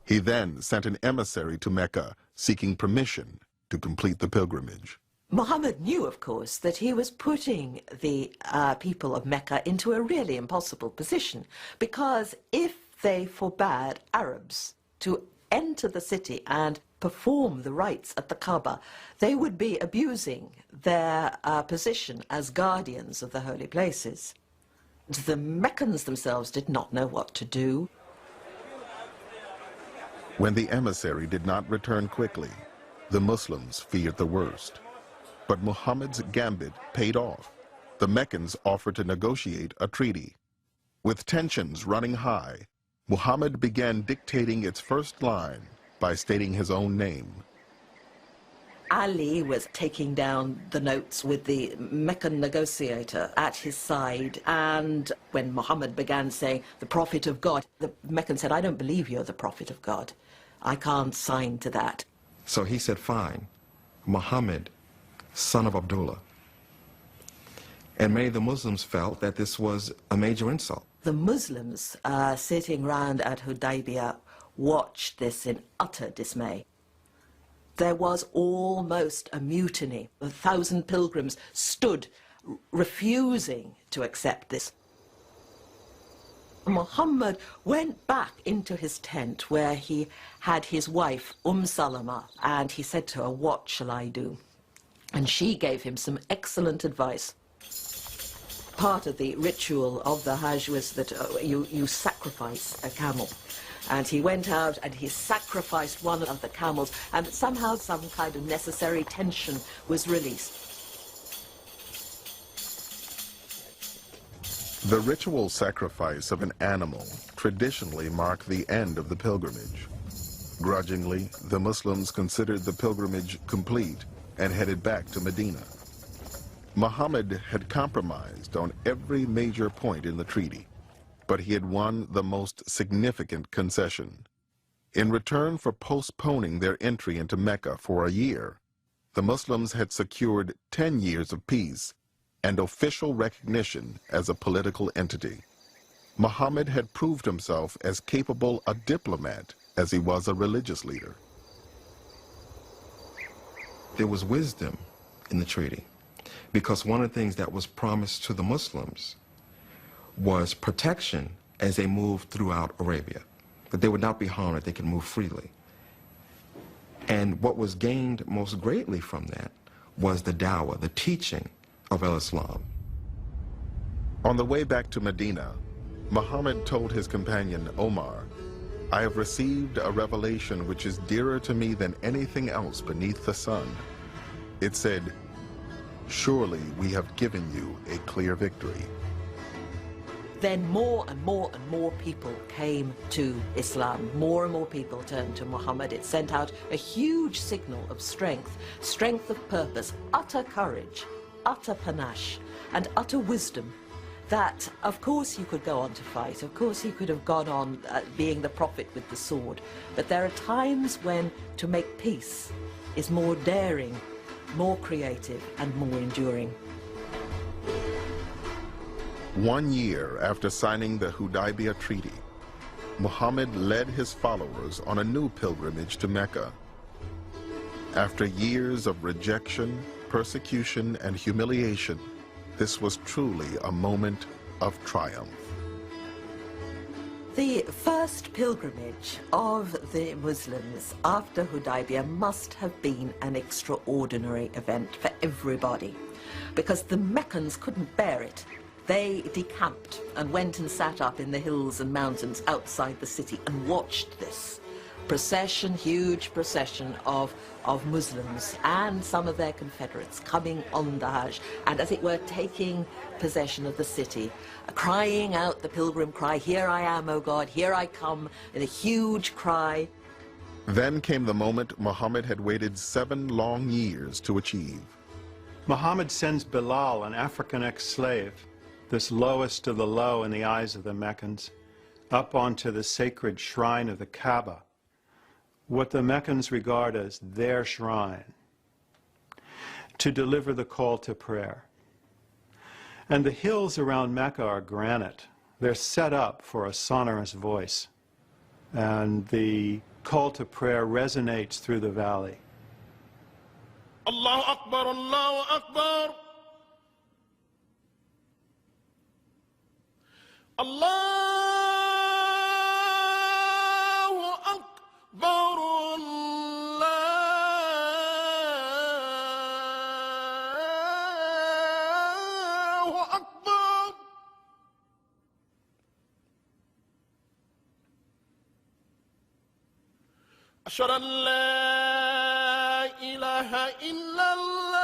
He then sent an emissary to Mecca seeking permission to complete the pilgrimage. Muhammad knew, of course, that he was putting the people of Mecca into a really impossible position, because if they forbade Arabs to enter the city and perform the rites at the Kaaba, they would be abusing their position as guardians of the holy places. The Meccans themselves did not know what to do. When the emissary did not return quickly, the Muslims feared the worst. But Muhammad's gambit paid off. The Meccans offered to negotiate a treaty. With tensions running high, Muhammad began dictating its first line by stating his own name. Ali was taking down the notes with the Meccan negotiator at his side, and when Muhammad began saying, "The Prophet of God," the Meccan said, "I don't believe you're the Prophet of God. I can't sign to that." So he said, "Fine, Muhammad, son of Abdullah." And many of the Muslims felt that this was a major insult. The Muslims sitting round at Hudaybiyah watched this in utter dismay. There was almost a mutiny. 1,000 pilgrims stood refusing to accept this. Muhammad went back into his tent where he had his wife Salama, and he said to her, "What shall I do?" And she gave him some excellent advice. Part of the ritual of the Hajj was that you sacrifice a camel. And he went out and he sacrificed one of the camels, and somehow some kind of necessary tension was released. The ritual sacrifice of an animal traditionally marked the end of the pilgrimage. Grudgingly, the Muslims considered the pilgrimage complete and headed back to Medina. Muhammad had compromised on every major point in the treaty, but he had won the most significant concession. In return for postponing their entry into Mecca for a year, the Muslims had secured 10 years of peace and official recognition as a political entity. Muhammad had proved himself as capable a diplomat as he was a religious leader. There was wisdom in the treaty, because one of the things that was promised to the Muslims was protection as they moved throughout Arabia, that they would not be harmed, that they could move freely. And what was gained most greatly from that was the dawah, the teaching of Islam. On the way back to Medina, Muhammad told his companion Omar, "I have received a revelation which is dearer to me than anything else beneath the sun." It said, "Surely we have given you a clear victory." Then more and more and more people came to Islam. More and more people turned to Muhammad. It sent out a huge signal of strength, strength of purpose, utter courage, utter panache, and utter wisdom. That, of course, you could go on to fight. Of course, he could have gone on being the prophet with the sword. But there are times when to make peace is more daring, more creative, and more enduring. 1 year after signing the Hudaybiyah Treaty, Muhammad led his followers on a new pilgrimage to Mecca. After years of rejection, persecution, and humiliation, this was truly a moment of triumph. The first pilgrimage of the Muslims after Hudaybiyah must have been an extraordinary event for everybody, because the Meccans couldn't bear it. They decamped and went and sat up in the hills and mountains outside the city and watched this procession, huge procession of Muslims and some of their confederates coming on the Hajj, and as it were taking possession of the city, crying out the pilgrim cry, "Here I am, O God, here I come," in a huge cry. Then came the moment Muhammad had waited 7 long years to achieve. Muhammad sends Bilal, an African ex-slave, this lowest of the low in the eyes of the Meccans, up onto the sacred shrine of the Kaaba, what the Meccans regard as their shrine, to deliver the call to prayer. And the hills around Mecca are granite. They're set up for a sonorous voice. And the call to prayer resonates through the valley. Allahu Akbar, Allahu Akbar. Allahu Akbar, Allahu Akbar. Ashhadu an la ilaha illallah.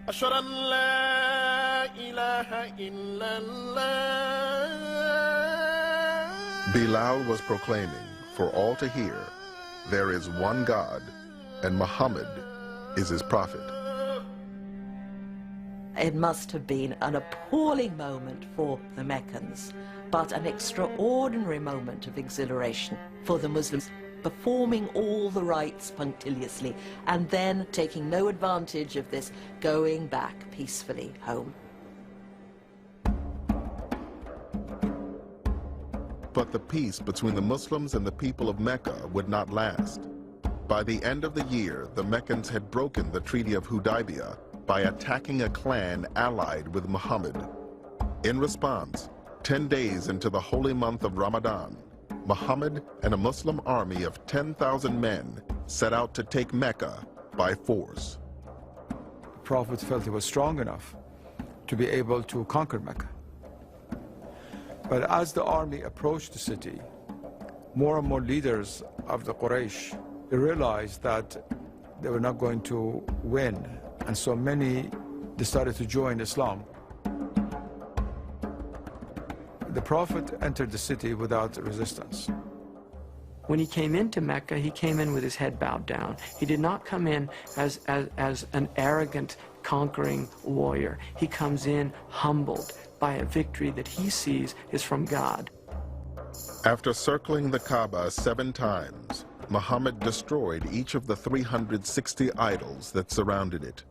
أشهد أن لا إله إلا الله. Bilal was proclaiming for all to hear, there is one God, and Muhammad is his prophet. It must have been an appalling moment for the Meccans, but an extraordinary moment of exhilaration for the Muslims, performing all the rites punctiliously and then taking no advantage of this, going back peacefully home. But the peace between the Muslims and the people of Mecca would not last. By the end of the year, the Meccans had broken the Treaty of Hudaybiyah by attacking a clan allied with Muhammad. In response, 10 days into the holy month of Ramadan, Muhammad and a Muslim army of 10,000 men set out to take Mecca by force. The Prophet felt he was strong enough to be able to conquer Mecca. But as the army approached the city, more and more leaders of the Quraysh realized that they were not going to win, and so many decided to join Islam. The Prophet entered the city without resistance. When he came into Mecca, he came in with his head bowed down. He did not come in as an arrogant, conquering warrior. He comes in humbled by a victory that he sees is from God. After circling the Kaaba 7 times, Muhammad destroyed each of the 360 idols that surrounded it.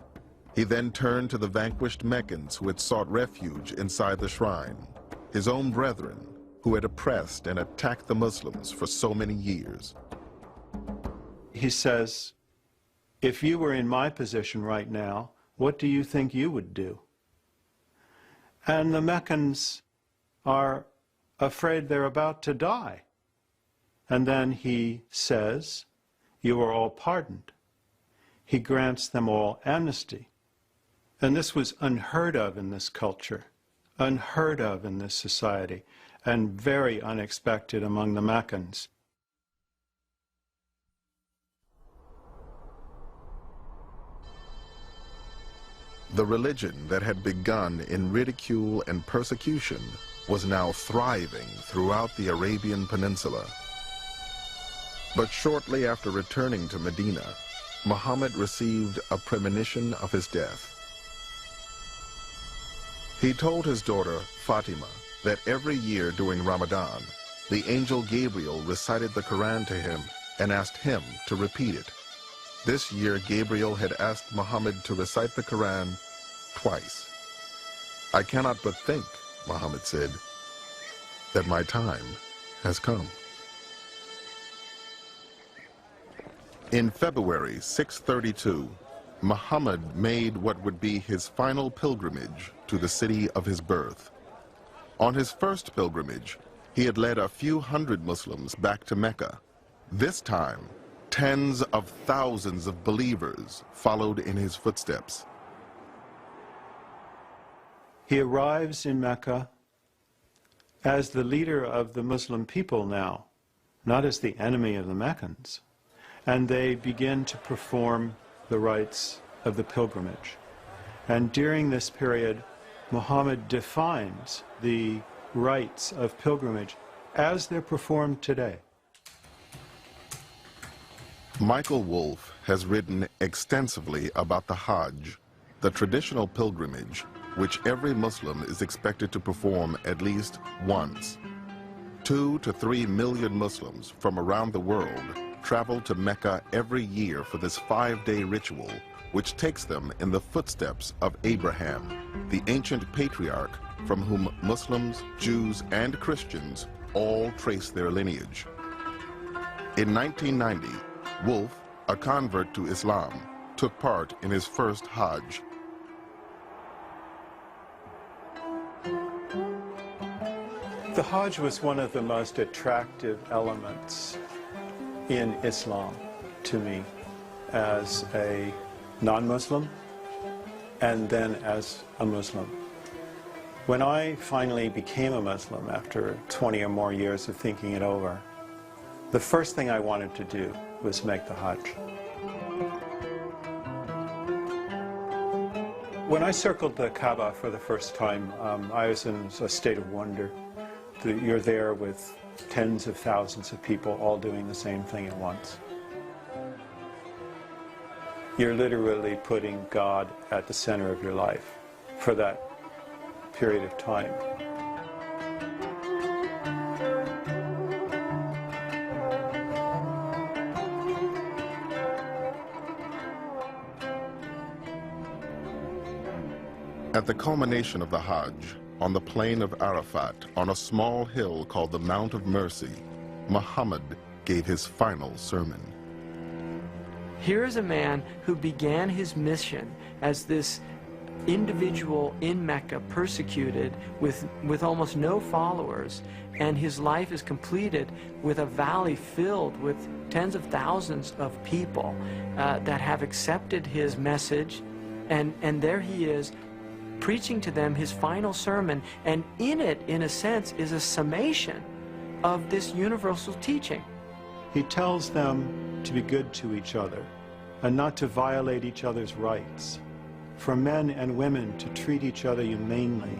He then turned to the vanquished Meccans who had sought refuge inside the shrine, his own brethren who had oppressed and attacked the Muslims for so many years. He says, if you were in my position right now, what do you think you would do? And the Meccans are afraid they're about to die. And then he says, you are all pardoned. He grants them all amnesty. And this was unheard of in this culture, unheard of in this society, and very unexpected among the Meccans. The religion that had begun in ridicule and persecution was now thriving throughout the Arabian Peninsula. But shortly after returning to Medina, Muhammad received a premonition of his death. He told his daughter, Fatima, that every year during Ramadan, the angel Gabriel recited the Quran to him and asked him to repeat it. This year, Gabriel had asked Muhammad to recite the Quran twice. I cannot but think, Muhammad said, that my time has come. In February 632, Muhammad made what would be his final pilgrimage to the city of his birth. On his first pilgrimage, he had led a few hundred Muslims back to Mecca. This time, tens of thousands of believers followed in his footsteps. He arrives in Mecca as the leader of the Muslim people now, not as the enemy of the Meccans. And they begin to perform the rites of the pilgrimage. And during this period, Muhammad defines the rites of pilgrimage as they're performed today. Michael Wolff has written extensively about the Hajj, the traditional pilgrimage, which every Muslim is expected to perform at least once. 2 to 3 million Muslims from around the world travel to Mecca every year for this 5-day ritual, which takes them in the footsteps of Abraham, the ancient patriarch from whom Muslims, Jews, and Christians all trace their lineage. In 1990, Wolff, a convert to Islam, took part in his first Hajj. The Hajj was one of the most attractive elements in Islam to me as a non-Muslim and then as a Muslim. When I finally became a Muslim after 20 or more years of thinking it over, the first thing I wanted to do was make the Hajj. When I circled the Kaaba for the first time, I was in a state of wonder. You're there with tens of thousands of people all doing the same thing at once. You're literally putting God at the center of your life for that period of time. At the culmination of the Hajj, on the plain of Arafat, on a small hill called the Mount of Mercy, Muhammad gave his final sermon. Here is a man who began his mission as this individual in Mecca, persecuted, with almost no followers, and his life is completed with a valley filled with tens of thousands of people that have accepted his message, and there he is preaching to them his final sermon, and in it, in a sense, is a summation of this universal teaching. He tells them to be good to each other and not to violate each other's rights, for men and women to treat each other humanely,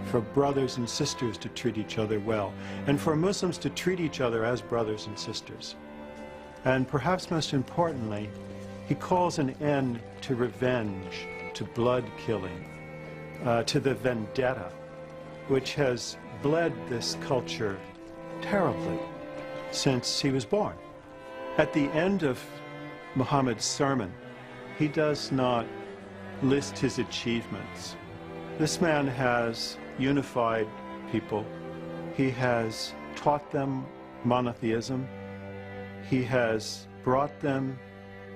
for brothers and sisters to treat each other well, and for Muslims to treat each other as brothers and sisters. And perhaps most importantly, he calls an end to revenge, to blood killing, to the vendetta, which has bled this culture terribly since he was born. At the end of Muhammad's sermon, he does not list his achievements. This man has unified people. He has taught them monotheism. He has brought them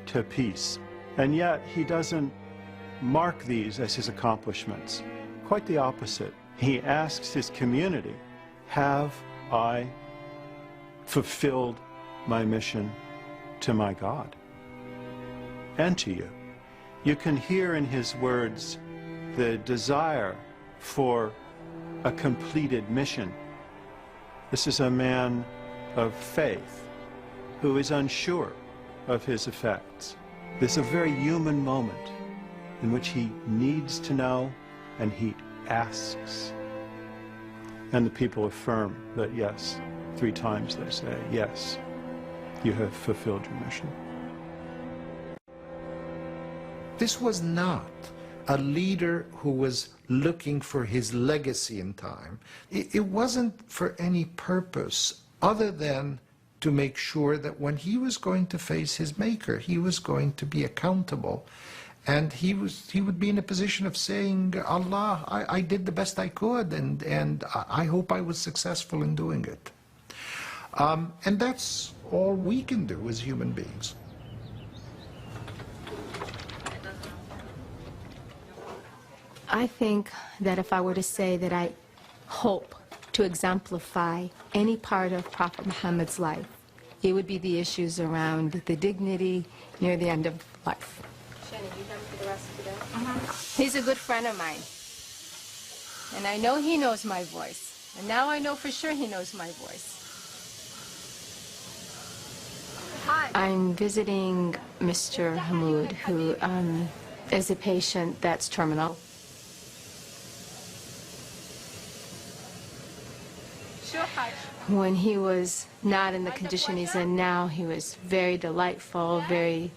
to peace. And yet he doesn't mark these as his accomplishments. Quite the opposite. He asks his community, have I fulfilled my mission to my God and to you? You can hear in his words the desire for a completed mission. This is a man of faith who is unsure of his effects. This is a very human moment in which he needs to know and he asks. And the people affirm that yes, 3 times they say, yes, you have fulfilled your mission. This was not a leader who was looking for his legacy in time. It wasn't for any purpose other than to make sure that when he was going to face his maker, he was going to be accountable. And he would be in a position of saying, Allah, I did the best I could, and I hope I was successful in doing it. And that's all we can do as human beings. I think that if I were to say that I hope to exemplify any part of Prophet Muhammad's life, it would be the issues around the dignity near the end of life. He's a good friend of mine, and I know he knows my voice, and now I know for sure he knows my voice. Hi. I'm visiting Mr. Hamoud, who is a patient that's terminal. when he was not in the condition he's in now, he was very delightful, very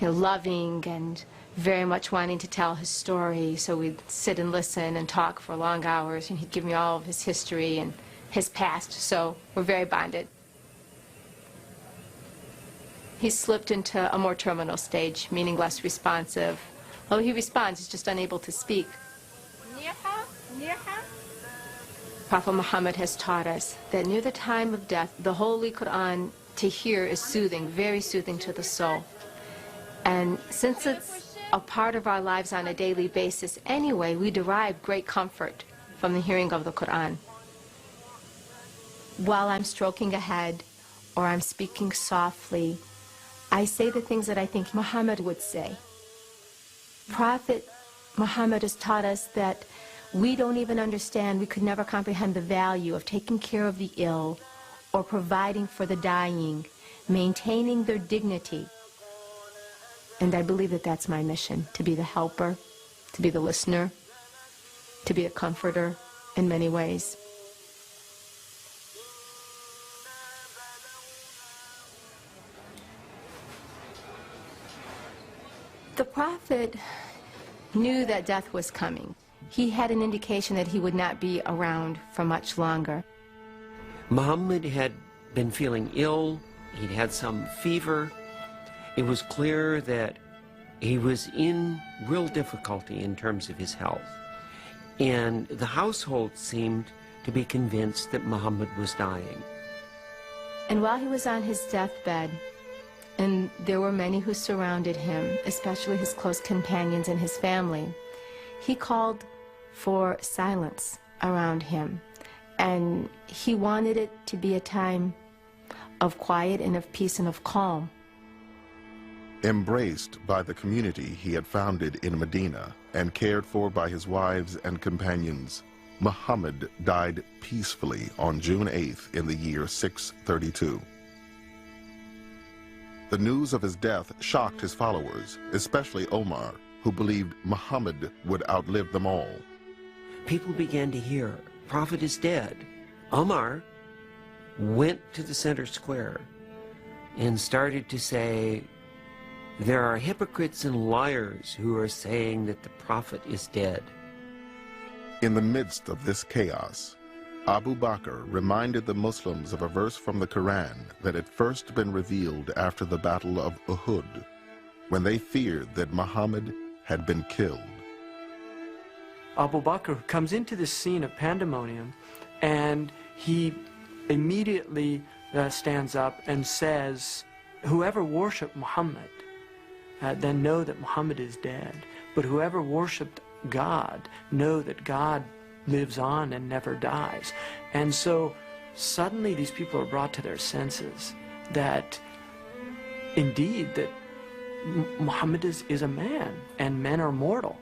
loving, and very much wanting to tell his story. So we'd sit and listen and talk for long hours, and he'd give me all of his history and his past. So we're very bonded. He slipped into a more terminal stage, meaning less responsive. Although he responds, he's just unable to speak. Prophet Muhammad has taught us that near the time of death, the Holy Quran to hear is soothing, very soothing to the soul. And since it's a part of our lives on a daily basis anyway, we derive great comfort from the hearing of the Quran. While I'm stroking a head or I'm speaking softly, I say the things that I think Muhammad would say. Prophet Muhammad has taught us that we don't even understand, we could never comprehend the value of taking care of the ill or providing for the dying, maintaining their dignity. And I believe that that's my mission, to be the helper, to be the listener, to be a comforter in many ways. The Prophet knew that death was coming. He had an indication that he would not be around for much longer. Muhammad had been feeling ill. He'd had some fever. It was clear that he was in real difficulty in terms of his health. And the household seemed to be convinced that Muhammad was dying. And while he was on his deathbed, and there were many who surrounded him, especially his close companions and his family, he called for silence around him. And he wanted it to be a time of quiet and of peace and of calm. Embraced by the community he had founded in Medina and cared for by his wives and companions, Muhammad died peacefully on June 8th in the year 632. The news of his death shocked his followers, especially Omar, who believed Muhammad would outlive them all. People began to hear, Prophet is dead. Omar went to the center square and started to say, there are hypocrites and liars who are saying that the Prophet is dead. In the midst of this chaos, Abu Bakr reminded the Muslims of a verse from the Quran that had first been revealed after the Battle of Uhud, when they feared that Muhammad had been killed. Abu Bakr comes into this scene of pandemonium, and he immediately stands up and says, whoever worshiped Muhammad, then know that Muhammad is dead. But whoever worshipped God, know that God lives on and never dies. And so suddenly these people are brought to their senses that indeed that Muhammad is a man, and men are mortal.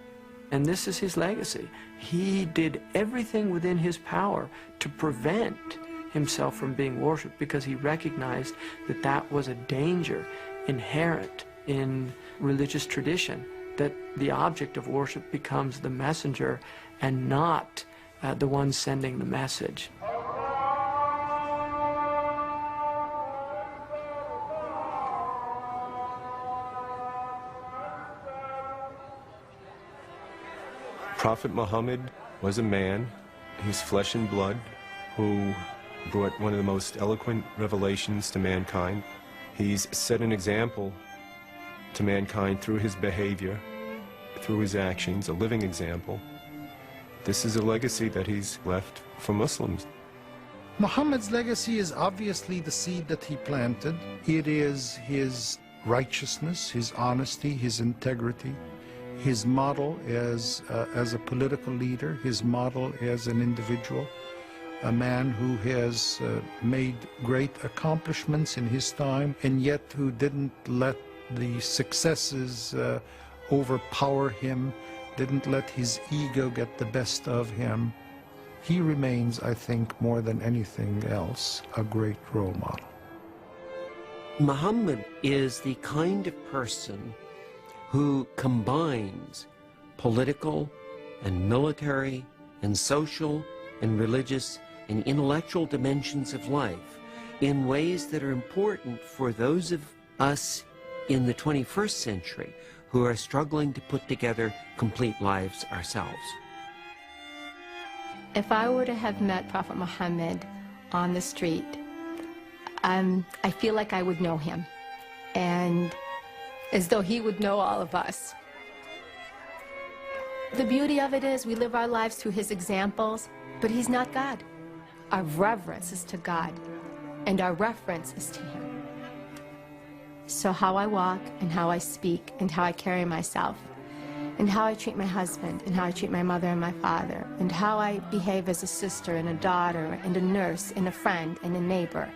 And this is his legacy. He did everything within his power to prevent himself from being worshipped, because he recognized that that was a danger inherent in religious tradition, that the object of worship becomes the messenger and not the one sending the message. Prophet Muhammad was a man, his flesh and blood, who brought one of the most eloquent revelations to mankind. He's set an example to mankind through his behavior, through his actions, a living example. This is a legacy that he's left for Muslims. Muhammad's legacy is obviously the seed that he planted. It is his righteousness, his honesty, his integrity, his model as a political leader, his model as an individual, a man who has made great accomplishments in his time, and yet who didn't let the successes overpower him, didn't let his ego get the best of him. He remains, I think, more than anything else, a great role model. Muhammad is the kind of person who combines political and military and social and religious and intellectual dimensions of life in ways that are important for those of us in the 21st century who are struggling to put together complete lives ourselves. If I were to have met Prophet Muhammad on the street, I feel like I would know him, and as though he would know all of us. The beauty of it is we live our lives through his examples, but he's not God. Our reverence is to God, and our reference is to him. So how I walk, and how I speak, and how I carry myself, and how I treat my husband, and how I treat my mother and my father, and how I behave as a sister and a daughter and a nurse and a friend and a neighbor,